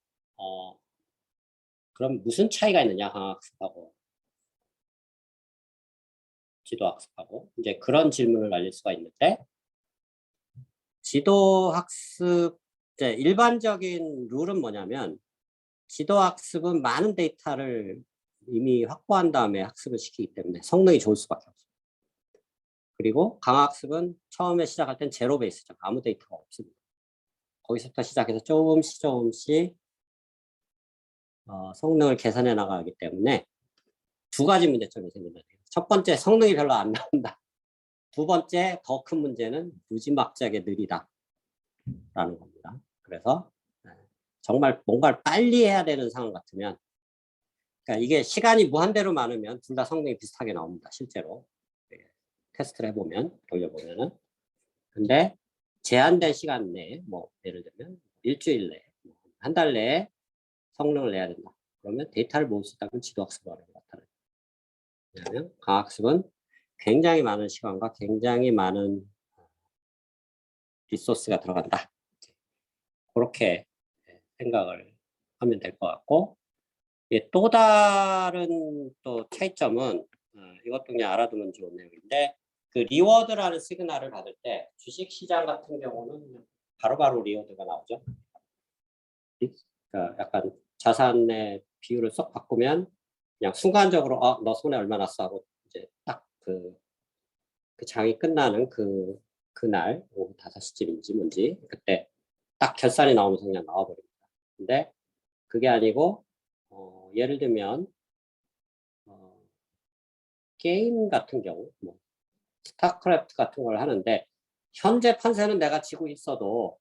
그럼 무슨 차이가 있느냐 강학습하고 지도학습하고 이제 그런 질문을 날릴 수가 있는데 지도학습 이제 일반적인 룰은 뭐냐면 지도학습은 많은 데이터를 이미 확보한 다음에 학습을 시키기 때문에 성능이 좋을 수밖에 없어요. 그리고 강학습은 처음에 시작할 땐 제로 베이스죠. 아무 데이터가 없습니다. 거기서부터 시작해서 조금씩 성능을 개선해 나가기 때문에 두 가지 문제점이 생긴다. 첫 번째, 성능이 별로 안 나온다. 두 번째, 더 큰 문제는 무지막지하게 느리다 라는 겁니다. 그래서 정말 뭔가를 빨리 해야 되는 상황 같으면 그러니까 이게 시간이 무한대로 많으면 둘 다 성능이 비슷하게 나옵니다. 실제로 테스트를 해보면 돌려보면은 근데 제한된 시간 내에 뭐 예를 들면 일주일 내에 한 달 내에 성능을 내야 된다. 그러면 데이터를 모을 수 있다면 지도학습을 하는 것 같아요. 왜냐하면 강학습은 굉장히 많은 시간과 굉장히 많은 리소스가 들어간다. 그렇게 생각을 하면 될 것 같고 또 다른 또 차이점은 이것도 그냥 알아두면 좋은 내용인데 그 리워드라는 시그널을 받을 때 주식시장 같은 경우는 바로바로 리워드가 나오죠. 그러니까 약간 자산의 비율을 쏙 바꾸면 그냥 순간적으로 너 손에 얼마 났어 하고 이제 딱 그 장이 끝나는 그날 오후 5시쯤인지 뭔지 그때 딱 결산이 나오면서 그냥 나와버립니다. 근데 그게 아니고 예를 들면 게임 같은 경우 뭐 스타크래프트 같은 걸 하는데 현재 판세는 내가 지고 있어도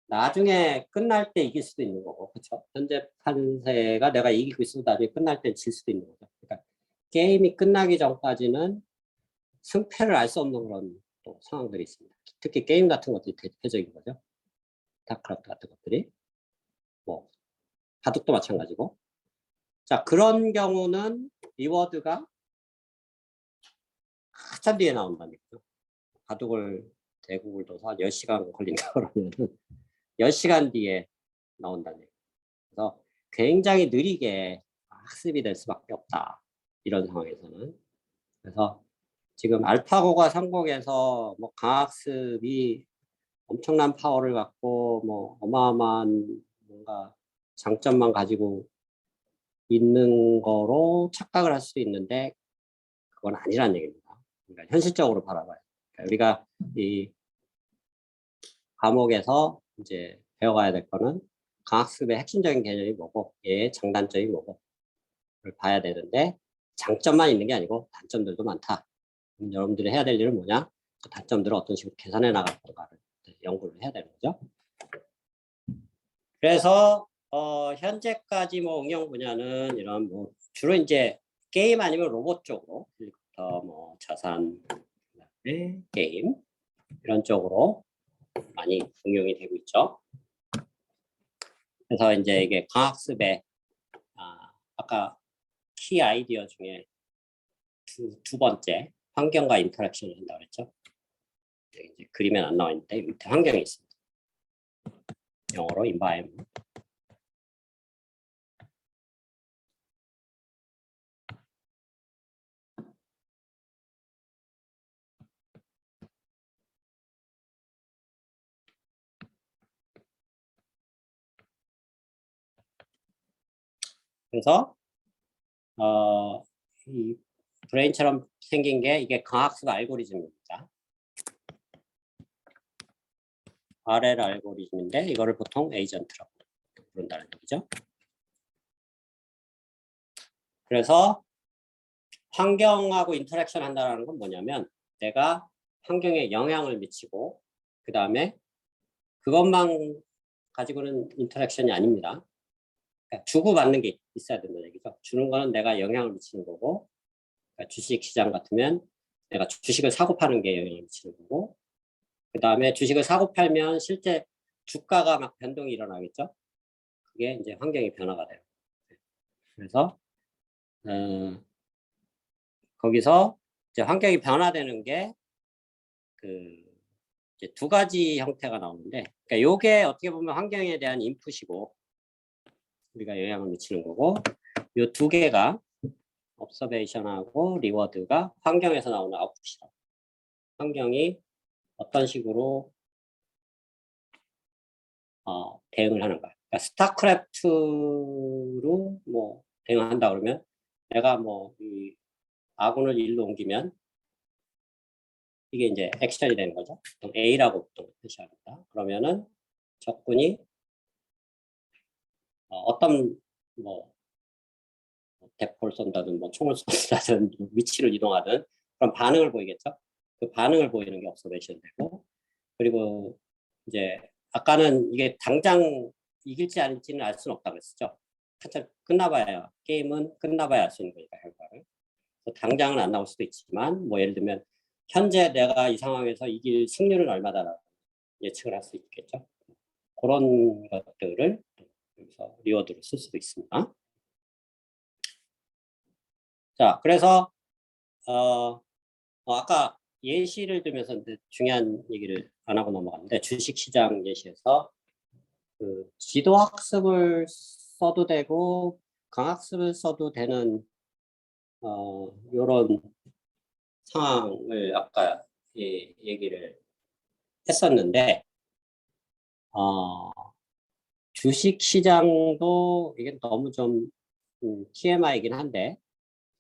나중에 끝날 때 이길 수도 있는 거고 그렇죠? 현재 판세가 내가 이기고 있어도 나중에 끝날 때 질 수도 있는 거죠. 그러니까 게임이 끝나기 전까지는 승패를 알 수 없는 그런 또 상황들이 있습니다. 특히 게임 같은 것들이 대표적인 거죠. 스타크래프트 같은 것들이 뭐 바둑도 마찬가지고 자 그런 경우는 리워드가 한참 뒤에 나온다는 거죠. 바둑을 대국을 둬서 한 10시간 걸린다 그러면 10시간 뒤에 나온다는 얘기죠. 그래서 굉장히 느리게 학습이 될 수밖에 없다. 이런 상황에서는. 그래서 지금 알파고가 성공해서 뭐 강학습이 엄청난 파워를 갖고 뭐 어마어마한 뭔가 장점만 가지고 있는 거로 착각을 할 수도 있는데 그건 아니란 얘기입니다. 그러니까 현실적으로 바라봐요. 그러니까 우리가 이 과목에서 이제 배워가야 될 거는 강학습의 핵심적인 개념이 뭐고 얘의 장단점이 뭐고를 봐야 되는데 장점만 있는 게 아니고 단점들도 많다. 그럼 여러분들이 해야 될 일은 뭐냐? 그 단점들을 어떤 식으로 개선해 나갈 건가를 연구를 해야 되는 거죠. 그래서 현재까지 뭐 응용 분야는 이런 뭐 주로 이제 게임 아니면 로봇 쪽으로 헬리콥터 뭐 자산 그다음에 게임 이런 쪽으로 많이 응용이 되고 있죠. 그래서 이제 이게 강학습의 아까 키 아이디어 중에 두 번째 환경과 인터랙션을 한다고 했죠. 이제 그림엔 안 나와 있는데 밑에 환경이 있습니다. 영어로 environment. 그래서 이 브레인처럼 생긴 게 이게 강학습 알고리즘입니다. RL 알고리즘인데 이거를 보통 에이전트라고 부른다는 얘기죠. 그래서 환경하고 인터랙션 한다는 건 뭐냐면 내가 환경에 영향을 미치고 그 다음에 그것만 가지고는 인터랙션이 아닙니다. 그러니까 주고받는 게 있어야 된다는 얘기죠. 주는 거는 내가 영향을 미치는 거고 그러니까 주식시장 같으면 내가 주식을 사고 파는 게 영향을 미치는 거고 그 다음에 주식을 사고 팔면 실제 주가가 막 변동이 일어나겠죠. 그게 이제 환경의 변화가 돼요. 그래서 거기서 이제 환경이 변화되는 게 이제 두 가지 형태가 나오는데, 그러니까 요게 어떻게 보면 환경에 대한 인풋이고 우리가 영향을 미치는 거고, 요 두 개가 observation하고 reward가 환경에서 나오는 아웃풋이다. 환경이 어떤 식으로 대응을 하는가. 그러니까 스타크래프트로 뭐 대응한다 그러면 내가 뭐 이 아군을 일로 옮기면 이게 이제 액션이 되는 거죠. 보통 A라고 보통 표시합니다. 그러면은 적군이 어떤 뭐 대포를 쏜다든 뭐 총을 쏜다든 위치를 이동하든 그런 반응을 보이겠죠. 그 반응을 보이는 게 observation 되고 그리고 이제 아까는 이게 당장 이길지 아닐지는 알 수는 없다고 했었죠. 한참 끝나봐야 게임은 끝나봐야 알 수 있는 거니까 결과를. 당장은 안 나올 수도 있지만 뭐 예를 들면 현재 내가 이 상황에서 이길 승률은 얼마다 예측을 할 수 있겠죠. 그런 것들을 여기서 리워드로 쓸 수도 있습니다. 자, 그래서 아까 예시를 들면서 중요한 얘기를 안 하고 넘어갔는데 주식시장 예시에서 그 지도학습을 써도 되고 강학습을 써도 되는 이런 상황을 아까 얘기를 했었는데 주식시장도 이게 너무 좀 TMI이긴 한데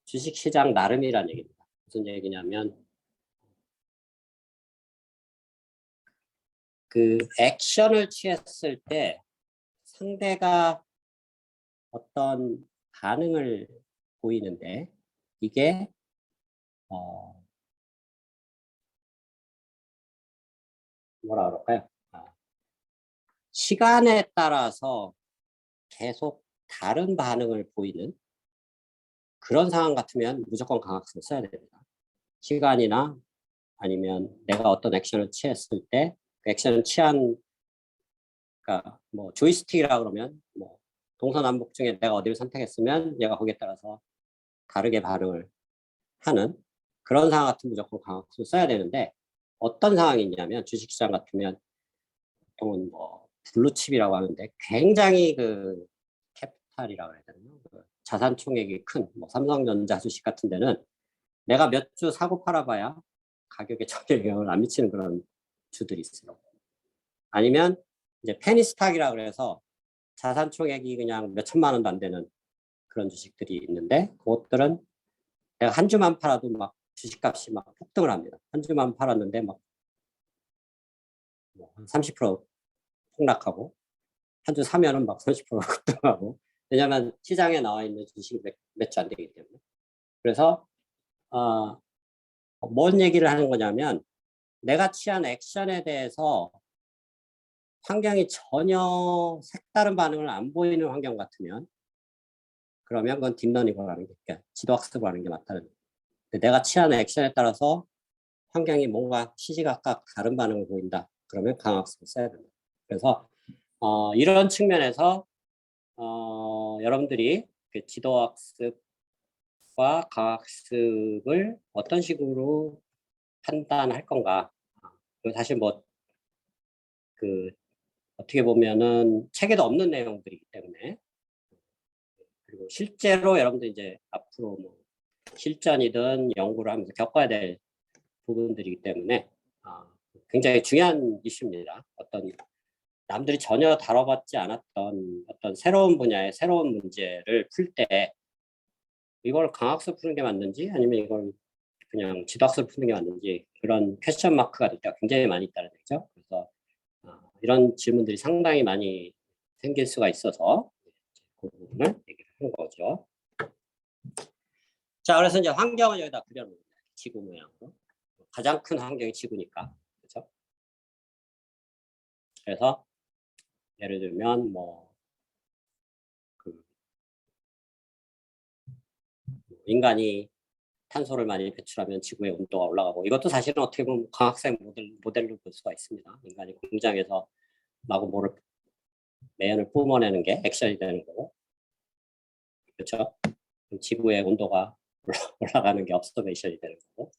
주식시장 나름이란 얘기입니다. 무슨 얘기냐면 그 액션을 취했을 때 상대가 어떤 반응을 보이는데 이게 뭐라 그럴까요? 시간에 따라서 계속 다른 반응을 보이는 그런 상황 같으면 무조건 강학습을 써야 됩니다. 시간이나 아니면 내가 어떤 액션을 취했을 때 그 액션을 취한 그러니까 뭐 조이스틱이라 그러면 뭐 동서남북 중에 내가 어디를 선택했으면 얘가 거기에 따라서 다르게 반응을 하는 그런 상황 같은 무조건 강학습을 써야 되는데 어떤 상황이 있냐면 주식시장 같으면 보통은 뭐 블루칩이라고 하는데 굉장히 그 캐피탈이라고 해야 되나요? 그 자산 총액이 큰 뭐 삼성전자 주식 같은 데는 내가 몇 주 사고 팔아봐야 가격에 전혀 영향을 안 미치는 그런 주들이 있어요. 아니면 이제 페니스탁이라 그래서 자산 총액이 그냥 몇 천만 원도 안 되는 그런 주식들이 있는데 그것들은 내가 한 주만 팔아도 막 주식값이 막 폭등을 합니다. 한 주만 팔았는데 막 30% 폭락하고 한 주 사면은 막 30%가 급등하고, 왜냐하면 시장에 나와 있는 주식이 몇 주 안 되기 때문에. 그래서 뭔 얘기를 하는 거냐면, 내가 취한 액션에 대해서 환경이 전혀 색다른 반응을 안 보이는 환경 같으면, 그러면 그건 딥러닝을 하는 게, 그러니까 지도학습을 하는 게 맞다는 거예요. 내가 취한 액션에 따라서 환경이 뭔가 시시각각 다른 반응을 보인다. 그러면 강학습을 써야 된다. 그래서 이런 측면에서 여러분들이 그 지도학습과 강학습을 어떤 식으로 판단할 건가. 사실 뭐 그 어떻게 보면은 책에도 없는 내용들이기 때문에, 그리고 실제로 여러분들 이제 앞으로 뭐 실전이든 연구를 하면서 겪어야 될 부분들이기 때문에 굉장히 중요한 이슈입니다. 어떤 남들이 전혀 다뤄봤지 않았던 어떤 새로운 분야의 새로운 문제를 풀 때 이걸 강학습 푸는 게 맞는지 아니면 이걸 그냥 지도학습 푸는 게 맞는지 그런 퀘스천 마크가 될 때가 굉장히 많이 있다는 얘기죠. 그래서 이런 질문들이 상당히 많이 생길 수가 있어서 그 부분을 얘기를 하는 거죠. 자, 그래서 이제 환경을 여기다 그려놓은 거예요. 지구 모양으로. 가장 큰 환경이 지구니까. 그렇죠? 그래서 예를 들면 인간이 탄소를 많이 배출하면 지구의 온도가 올라가고, 이것도 사실은 어떻게 보면 광학생 모델로 볼 수가 있습니다. 인간이 공장에서 마구 뭐를 매연을 뿜어내는 게 액션이 되는 거고, 그렇죠? 지구의 온도가 올라가는 게 업서베이션이 되는 거고,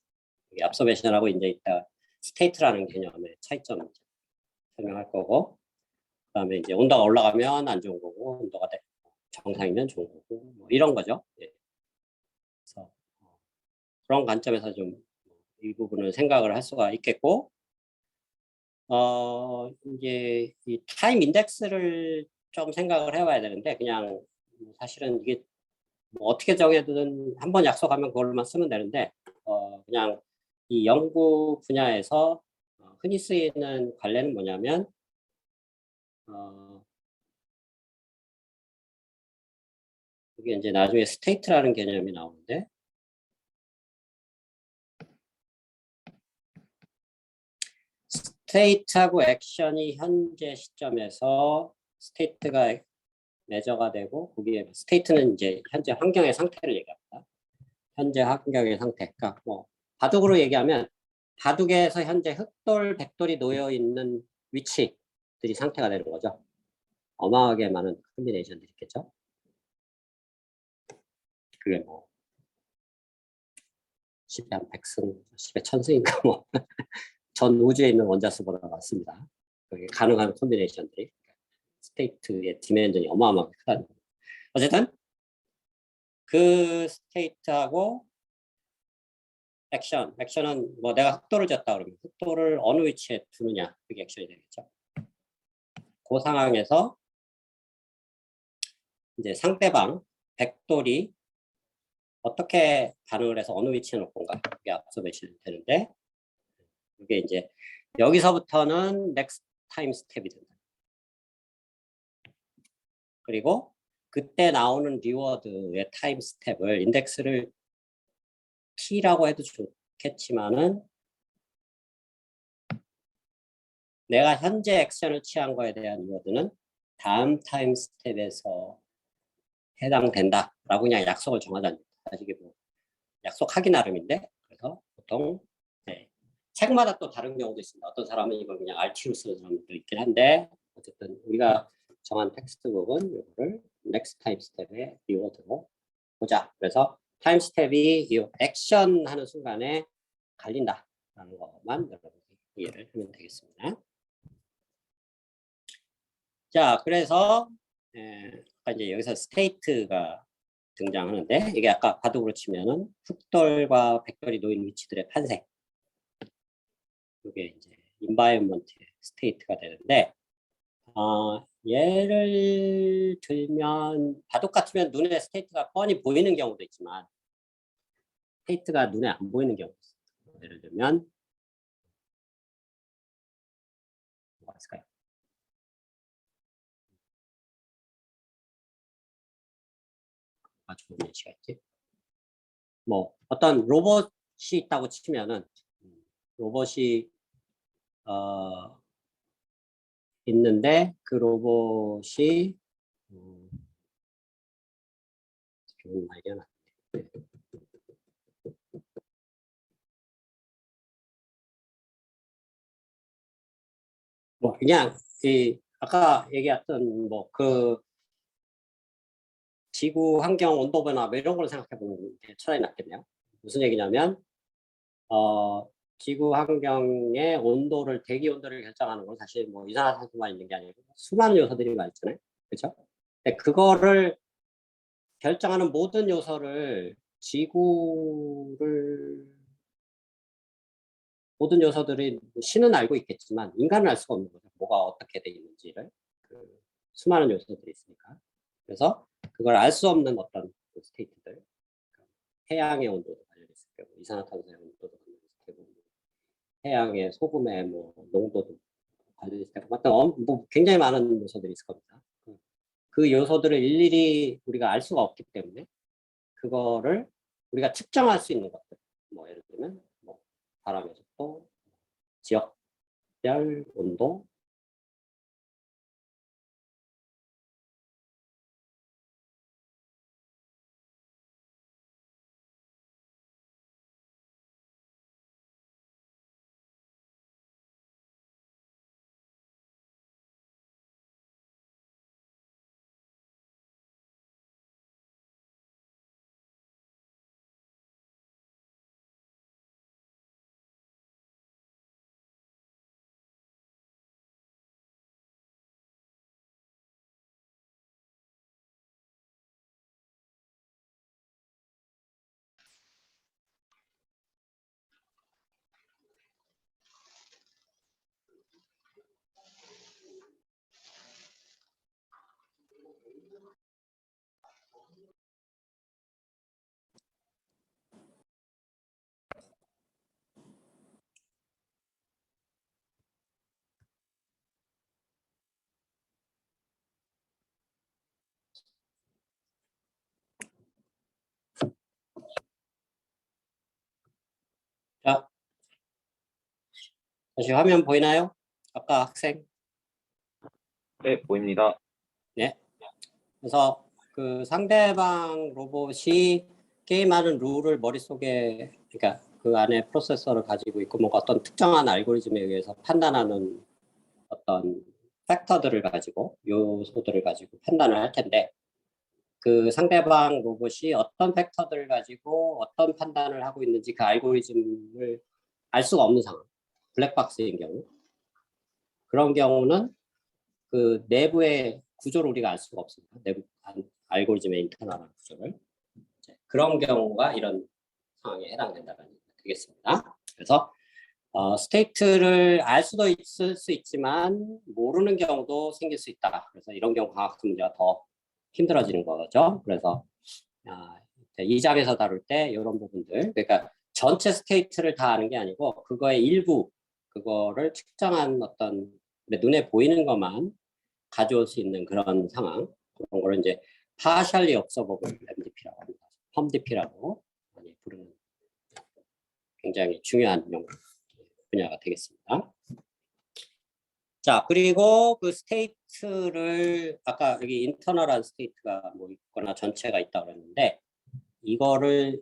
이게 업서베이션하고 이제 이따 스테이트라는 개념의 차이점 설명할 거고, 그다음에 이제 온도가 올라가면 안 좋은 거고, 온도가 정상이면 좋은 거고, 뭐 이런 거죠. 예. 그래서 그런 관점에서 좀 이 부분을 생각을 할 수가 있겠고, 이제 이 타임 인덱스를 좀 생각을 해봐야 되는데, 그냥 사실은 이게 뭐 어떻게 정해든 한번 약속하면 그걸로만 쓰면 되는데, 그냥 이 연구 분야에서 흔히 쓰이는 관례는 뭐냐면, 이게 이제 나중에 스테이트라는 개념이 나오는데, 스테이트하고 액션이 현재 시점에서 스테이트가 매저가 되고, 거기에 스테이트는 이제 현재 환경의 상태를 얘기합니다. 현재 환경의 상태. 그러니까 뭐 바둑으로 얘기하면 바둑에서 현재 흑돌, 백돌이 놓여 있는 위치들이 상태가 되는 거죠. 어마어마하게 많은 콤비네이션들이 있겠죠. 그게 뭐 10의 백승, 10의 천승인가 뭐 전 우주에 있는 원자수보다 많습니다. 그게 가능한 콤비네이션들이 스테이트의 디멘전이 어마어마하게 크다는 거예요. 어쨌든 그 스테이트하고 액션은 뭐 내가 흑도를 졌다 그러면 흑도를 어느 위치에 두느냐, 그게 액션이 되겠죠. 그 상황에서 이제 상대방 백돌이 어떻게 반응을 해서 어느 위치에 놓을 건가, 그게 observation이 되는데, 이게 이제 여기서부터는 next time 스텝이 된다. 그리고 그때 나오는 리워드의 타임 스텝을 인덱스를 T라고 해도 좋겠지만은, 내가 현재 액션을 취한 거에 대한 리워드는 다음 타임 스텝에서 해당된다라고 그냥 약속을 정하자는 거예요. 사실 이게 뭐 약속하기 나름인데, 그래서 보통 책마다 또 다른 경우도 있습니다. 어떤 사람은 이걸 그냥 RT로 쓰는 사람도 있긴 한데, 어쨌든 우리가 정한 텍스트북은 이거를 next time 스텝의 리워드로 보자. 그래서 타임 스텝이 이 액션 하는 순간에 갈린다라는 것만 여러분이 이해를 하면 되겠습니다. 자, 그래서 이제 여기서 스테이트가 등장하는데, 이게 아까 바둑으로 치면은 흑돌과 백돌이 놓인 위치들의 판세, 이게 이제 인바이러먼트의 스테이트가 되는데, 예를 들면 바둑 같으면 눈에 스테이트가 뻔히 보이는 경우도 있지만 스테이트가 눈에 안 보이는 경우도 있어요. 예를 들면 뭐가 있을까요? 좋은 예시가 있지. 뭐 어떤 로봇이 있다고 치면은 로봇이 있는데 그 로봇이 좋은 아이디어는 뭐 그냥 아까 얘기했던 뭐 그 지구 환경 온도 변화 뭐 이런 걸 생각해 보면 차라리 낫겠네요. 무슨 얘기냐면 지구 환경의 온도를 대기 온도를 결정하는 건 사실 뭐 이산화탄소만 있는 게 아니고 수많은 요소들이 많잖아요. 그렇죠? 근데 그거를 결정하는 모든 요소를 모든 요소들이 신은 알고 있겠지만 인간은 알 수가 없는 거죠. 뭐가 어떻게 돼 있는지를 수많은 요소들이 있으니까. 그래서 그걸 알 수 없는 어떤 스테이트들, 해양의 온도도 관련있을 거고 이산화탄소의 온도도 관련있을 거고 해양의 소금의 뭐 농도도 관련있을 거고 어떤 뭐 굉장히 많은 요소들이 있을 겁니다. 그 요소들을 일일이 우리가 알 수가 없기 때문에 그거를 우리가 측정할 수 있는 것들, 뭐 예를 들면 뭐 바람의 속도, 지역별 온도, 자, 다시 화면 보이나요? 아까 학생? 네, 보입니다. 네. 그래서 그 상대방 로봇이 게임하는 룰을 머릿속에, 그러니까 그 안에 프로세서를 가지고 있고 뭔가 어떤 특정한 알고리즘에 의해서 판단하는 어떤 팩터들을 가지고 요소들을 가지고 판단을 할 텐데 그 상대방 로봇이 어떤 팩터들을 가지고 어떤 판단을 하고 있는지 그 알고리즘을 알 수가 없는 상황, 블랙박스인 경우, 그런 경우는 그 내부의 구조를 우리가 알 수가 없습니다. 내부 알고리즘의 인터널한 구조를. 그런 경우가 이런 상황에 해당된다는 얘기가 되겠습니다. 그래서 스테이트를 알 수도 있을 수 있지만 모르는 경우도 생길 수 있다. 그래서 이런 경우 과학학 문제가 더 힘들어지는 거죠. 그래서 2장에서 다룰 때 이런 부분들, 그러니까 전체 스테이트를 다 아는 게 아니고 그거의 일부, 그거를 측정한 어떤 눈에 보이는 것만 가져올 수 있는 그런 상황, 그런 걸 이제 partially observable MDP라고 합니다. POMDP라고 많이 부르는 굉장히 중요한 분야가 되겠습니다. 자, 그리고 그 스테이트를 아까 여기 인터널한 스테이트가 뭐 있거나 전체가 있다고 그랬는데 이거를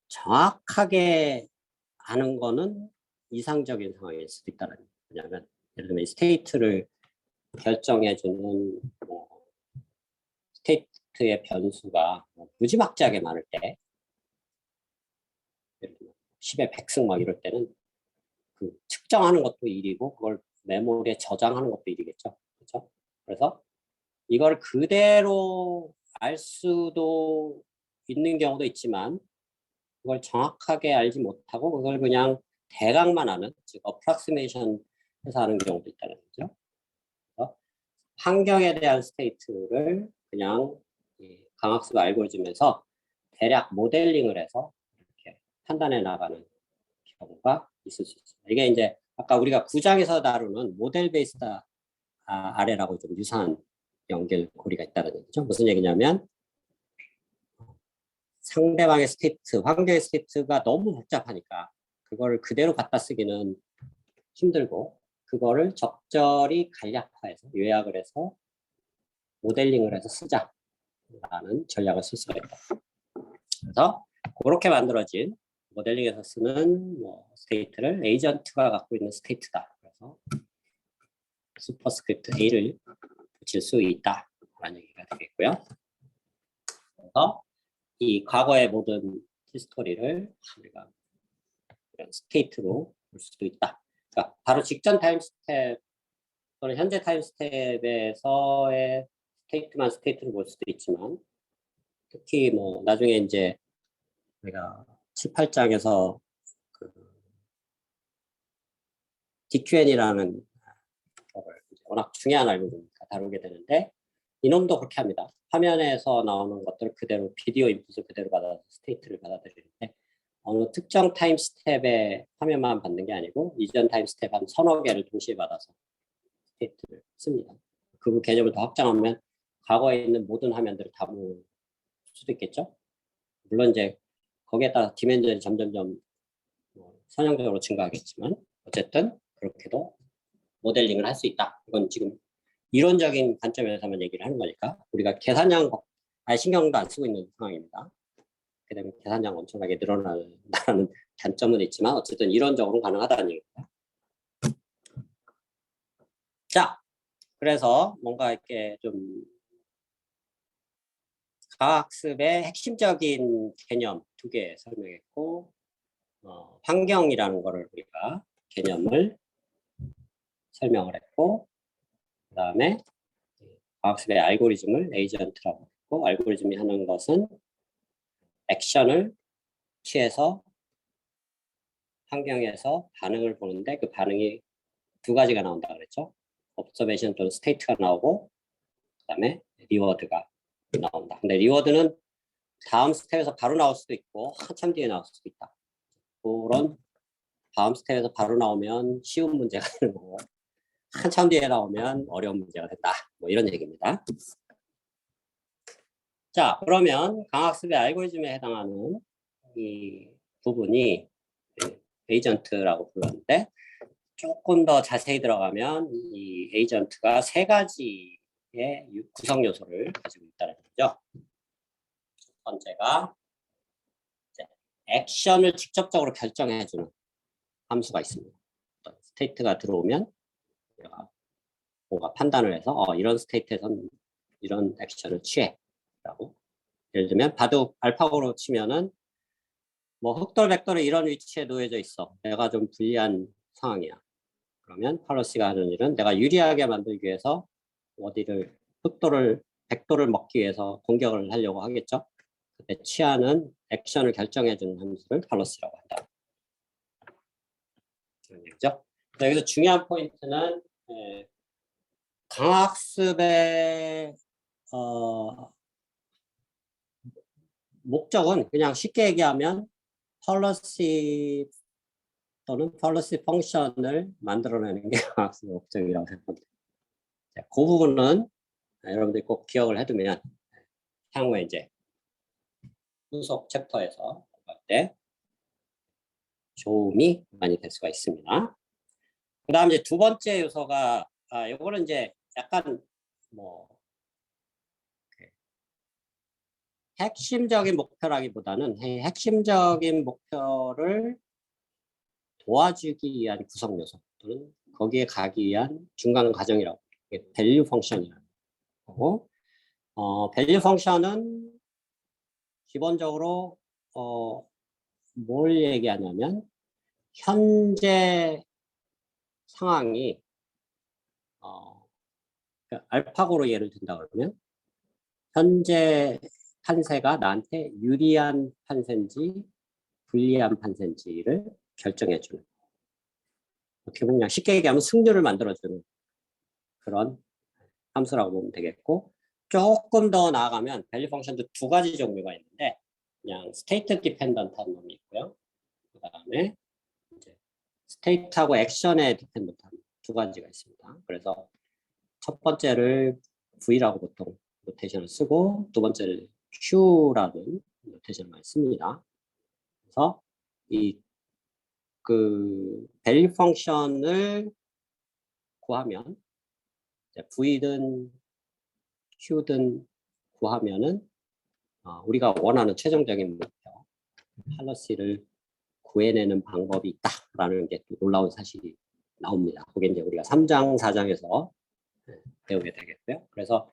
정확하게 아는 거는 이상적인 상황일 수도 있다는 거예요. 왜냐하면 예를 들면 스테이트를 결정해주는 뭐 스테이트의 변수가 무지막지하게 많을 때, 예를 들면 10의 100승 막 이럴 때는 그 측정하는 것도 일이고 그걸 메모리에 저장하는 것도 일이겠죠. 그렇죠? 그래서 이걸 그대로 알 수도 있는 경우도 있지만 그걸 정확하게 알지 못하고 그걸 그냥 대강만 아는, 즉 approximation 해서 하는 경우도 있다는 거죠. 그래서 환경에 대한 스테이트를 그냥 강학습 알고리즘에서 대략 모델링을 해서 이렇게 판단해 나가는 경우가 있을 수 있습니다. 이게 이제 아까 우리가 9장에서 다루는 모델 베이스드 아래라고 좀 유사한 연결고리가 있다는 얘기죠. 무슨 얘기냐면 상대방의 스테이트, 환경의 스테이트가 너무 복잡하니까 그거를 그대로 갖다 쓰기는 힘들고 그거를 적절히 간략화해서 요약을 해서 모델링을 해서 쓰자라는 전략을 쓸 수가 있다. 그래서 그렇게 만들어진 모델링에서 쓰는 뭐 스테이트를 에이전트가 갖고 있는 스테이트다. 그래서 슈퍼스크립트 A를 붙일 수 있다라는 얘기가 되겠고요. 그래서 이 과거의 모든 히스토리를 우리가 이런 스테이트로 볼 수도 있다. 그러니까 바로 직전 타임 스텝 또는 현재 타임 스텝에서의 스테이트만 스테이트로 볼 수도 있지만 특히 뭐 나중에 이제 우리가 7, 8장에서 그 DQN이라는 거를 워낙 중요한 알고리즘이니까 다루게 되는데 이놈도 그렇게 합니다. 화면에서 나오는 것들을 그대로 비디오 인풋을 그대로 받아서 스테이트를 받아들이는데 어느 특정 타임 스텝의 화면만 받는 게 아니고 이전 타임 스텝 한 서너 개를 동시에 받아서 스테이트를 씁니다. 그 개념을 더 확장하면 과거에 있는 모든 화면들을 다 모을 수도 있겠죠. 물론 이제 거기에 따라 디멘전이 점점점 선형적으로 증가하겠지만 어쨌든 그렇게도 모델링을 할 수 있다. 이건 지금 이론적인 관점에서만 얘기를 하는 거니까 우리가 계산량 아예 신경도 안 쓰고 있는 상황입니다. 그다음에 계산량 엄청나게 늘어난다는 단점은 있지만 어쨌든 이론적으로 가능하다는 얘기입니다. 자, 그래서 뭔가 이렇게 좀 과학습의 핵심적인 개념 2개 설명했고 환경이라는 거를 우리가 개념을 설명을 했고 그 다음에 과학습의 알고리즘을 에이전트라고 했고 알고리즘이 하는 것은 액션을 취해서 환경에서 반응을 보는데 그 반응이 2가지가 나온다 그랬죠. observation 또는 state가 나오고 그 다음에 리워드가 나온다. 근데 리워드는 다음 스텝에서 바로 나올 수도 있고 한참 뒤에 나올 수도 있다. 그런 다음 스텝에서 바로 나오면 쉬운 문제가 되는 거고 한참 뒤에 나오면 어려운 문제가 된다. 뭐 이런 얘기입니다. 자, 그러면 강학습의 알고리즘에 해당하는 이 부분이 에이전트라고 불렀는데 조금 더 자세히 들어가면 이 에이전트가 3가지의 구성 요소를 가지고 있다는 거죠. 첫 번째가 액션을 직접적으로 결정해주는 함수가 있습니다. 스테이트가 들어오면 뭔가 판단을 해서 이런 스테이트에선 이런 액션을 취해 라고 예를 들면 바둑 알파고로 치면은 뭐 흑돌 백돌이 이런 위치에 놓여져 있어. 내가 좀 불리한 상황이야. 그러면 팔로시가 하는 일은 내가 유리하게 만들기 위해서 어디를 흑돌을 백돌을 먹기 위해서 공격을 하려고 하겠죠. 그때 취하는 액션을 결정해주는 함수를 팔로시라고 한다. 그런 얘기죠. 여기서 중요한 포인트는 강학습의 목적은 그냥 쉽게 얘기하면 펄러시 또는 펄러시 펑션을 만들어내는 게 강학습의 목적이라고 생각합니다. 그 부분은 여러분들이 꼭 기억을 해두면 향후에 이제 후속 챕터에서 할 때 도움이 많이 될 수가 있습니다. 그 다음 이제 2번째 요소가 요거는 이제 약간 뭐 핵심적인 목표라기보다는 핵심적인 목표를 도와주기 위한 구성 요소 또는 거기에 가기 위한 중간 과정이라고 밸류 펑션이라는 거고 밸류 펑션은 기본적으로 뭘 얘기하냐면 현재 상황이 그러니까 알파고로 예를 든다 그러면 현재 판세가 나한테 유리한 판세인지 불리한 판세인지를 결정해주는 어떻게 보면 그냥 쉽게 얘기하면 승률을 만들어주는 그런 함수라고 보면 되겠고 조금 더 나아가면 밸류 펑션도 2가지 종류가 있는데 그냥 스테이트 디펜던트한 놈이 있고요. 그 다음에 이제 스테이트하고 액션에 디펜던트한 2가지가 있습니다. 그래서 첫 번째를 V라고 보통 노테이션을 쓰고 2번째를 Q라는 노테이션을 많이 씁니다. 그래서 이 value 펑션을 구하면 v든 q든 구하면은 우리가 원하는 최종적인 목표 팔러시를 구해내는 방법이 있다라는 게 또 놀라운 사실이 나옵니다. 그게 이제 우리가 3장, 4장에서 배우게 되겠고요. 그래서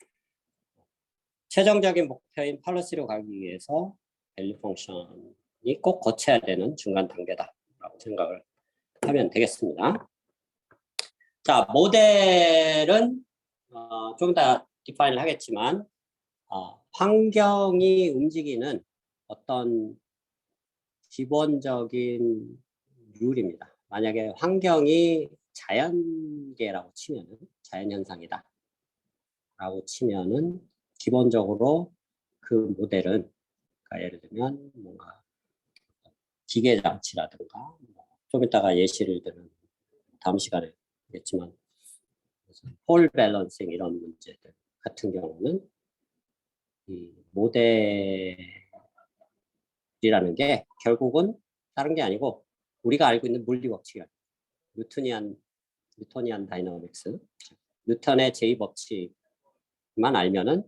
최종적인 목표인 팔러시로 가기 위해서 밸류 펑션이 꼭 거쳐야 되는 중간 단계다라고 생각을 하면 되겠습니다. 자, 모델은 좀 이따 디파인을 하겠지만 환경이 움직이는 어떤 기본적인 룰입니다. 만약에 환경이 자연계라고 치면은 자연현상이다 라고 치면은 기본적으로 그 모델은 그러니까 예를 들면 뭔가 기계장치라든가 좀 이따가 예시를 들은 다음 시간에 하겠지만 폴 밸런싱 이런 문제들 같은 경우는 이 모델이라는 게 결국은 다른 게 아니고 우리가 알고 있는 물리 법칙이야. 뉴토니안 다이나믹스, 뉴턴의 제2법칙만 알면은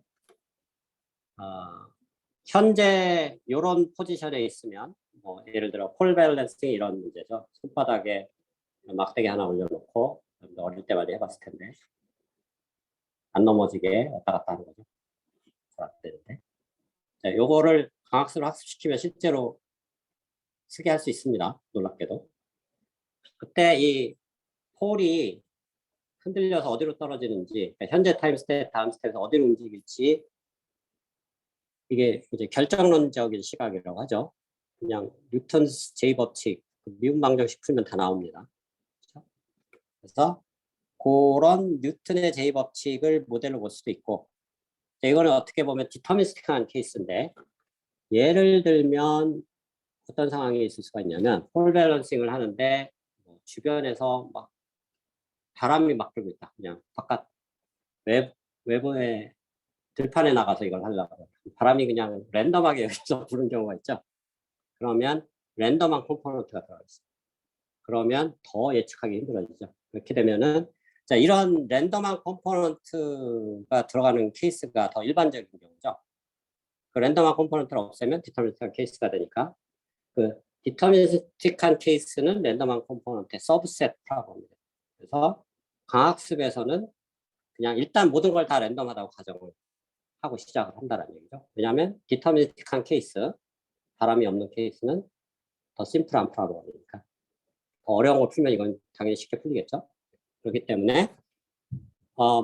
현재 이런 포지션에 있으면 뭐 예를 들어 폴 밸런싱 이런 문제죠. 손바닥에 막대기 하나 올려놓고 어릴 때 많이 해봤을 텐데 안 넘어지게 왔다 갔다 하는 거죠. 안 되는데. 자, 요거를 광학수로 학습시키면 실제로 쓰게 할 수 있습니다. 놀랍게도. 그때 이 폴이 흔들려서 어디로 떨어지는지, 그러니까 현재 타임 스텝, 다음 스텝에서 어디로 움직일지 이게 이제 결정론적인 시각이라고 하죠. 그냥 뉴턴 제2법칙, 미분 방정식 풀면 다 나옵니다. 그렇죠? 그래서 그런 뉴턴의 제2법칙을 모델로 볼 수도 있고, 이거는 어떻게 보면 디터미스틱한 케이스인데, 예를 들면 어떤 상황이 있을 수가 있냐면 폴 밸런싱을 하는데 주변에서 막 바람이 막 불고 있다. 그냥 바깥 외부에 들판에 나가서 이걸 하려고 바람이 그냥 랜덤하게 여기서 부는 경우가 있죠. 그러면 랜덤한 컴포넌트가 들어가 있어요. 그러면 더 예측하기 힘들어지죠. 그렇게 되면은 자, 이런 랜덤한 컴포넌트가 들어가는 케이스가 더 일반적인 경우죠. 그 랜덤한 컴포넌트를 없애면 디터미니스틱한 케이스가 되니까 그 디터미니스틱한 케이스는 랜덤한 컴포넌트의 서브셋 프로블럼입니다. 그래서 광학습에서는 그냥 일단 모든 걸 다 랜덤하다고 가정을 하고 시작을 한다는 얘기죠. 왜냐하면 디터미니스틱한 케이스, 바람이 없는 케이스는 더 심플한 프로블럼이니까 더 어려운 걸 풀면 이건 당연히 쉽게 풀리겠죠. 그렇기 때문에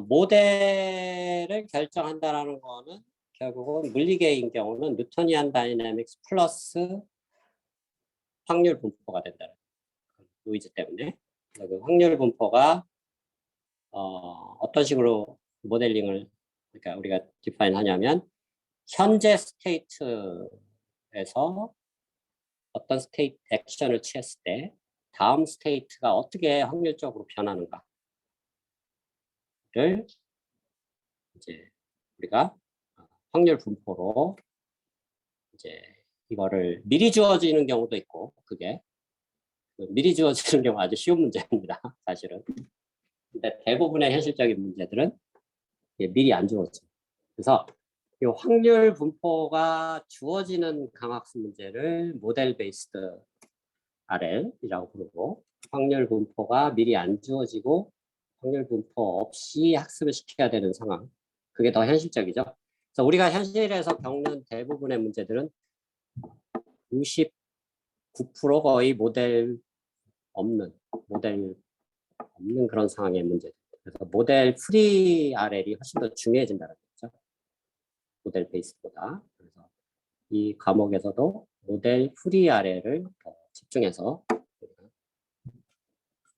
모델을 결정한다라는 거는 결국은 물리계인 경우는 뉴토니안 다이내믹스 플러스 확률 분포가 된다는 노이즈 때문에. 그 확률 분포가 어떤 식으로 모델링을 그러니까 우리가 디파인 하냐면 현재 스테이트에서 어떤 스테이트 액션을 취했을 때 다음 스테이트가 어떻게 확률적으로 변하는가를 이제 우리가 확률 분포로 이제 이거를 미리 주어지는 경우도 있고 그게 미리 주어지는 경우 아주 쉬운 문제입니다. 사실은. 근데 대부분의 현실적인 문제들은 미리 안 주어져요. 그래서 이 확률 분포가 주어지는 강학습 문제를 모델 베이스드 RL이라고 부르고 확률 분포가 미리 안 주어지고 확률 분포 없이 학습을 시켜야 되는 상황. 그게 더 현실적이죠. 그래서 우리가 현실에서 겪는 대부분의 문제들은 99% 거의 모델 없는 그런 상황의 문제들. 그래서 모델 프리 RL이 훨씬 더 중요해진다는 거죠. 모델 베이스보다. 그래서 이 과목에서도 모델 프리 RL을 더 집중해서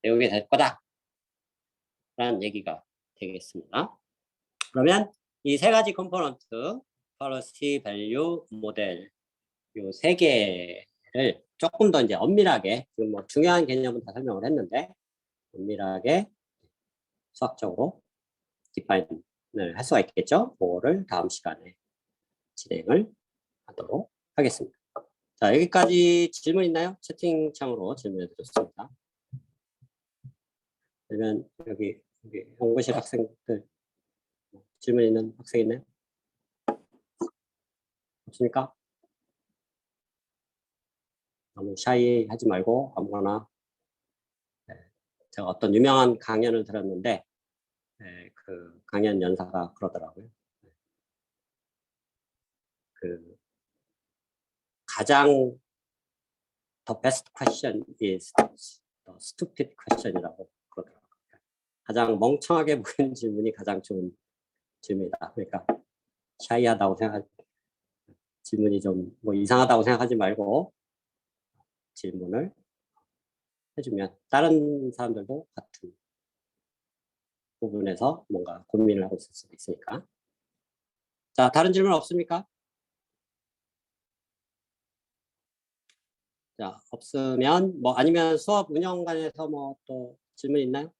배우게 될 거다 라는 얘기가 되겠습니다. 그러면 이 세 가지 컴포넌트 policy, value, 모델 이 세 개를 조금 더 이제 엄밀하게 지금 뭐 중요한 개념은 다 설명을 했는데 엄밀하게 수학적으로 디파인을 할 수가 있겠죠. 그거를 다음 시간에 진행을 하도록 하겠습니다. 자, 여기까지 질문 있나요? 채팅창으로 질문해 드렸습니다. 그러면 여기 연구실 학생들 질문 있는 학생 있나요? 없습니까? 너무 샤이 하지 말고 아무거나. 네, 제가 어떤 유명한 강연을 들었는데 그 강연 연사가 그러더라고요. 그 가장 the best question is the stupid question이라고 그러더라고요. 가장 멍청하게 보이는 질문이 가장 좋은 질문이다. 그러니까 샤이하다고 생각, 질문이 좀 뭐 이상하다고 생각하지 말고 질문을 해주면 다른 사람들도 같은 부분에서 뭔가 고민을 하고 있을 수도 있으니까. 자, 다른 질문 없습니까? 자, 없으면 뭐 아니면 수업 운영 관해서 뭐 또 질문 있나요?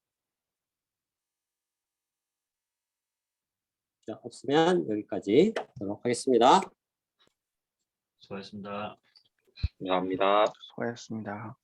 자, 없으면 여기까지 하도록 하겠습니다. 수고하셨습니다. 감사합니다. 수고하셨습니다.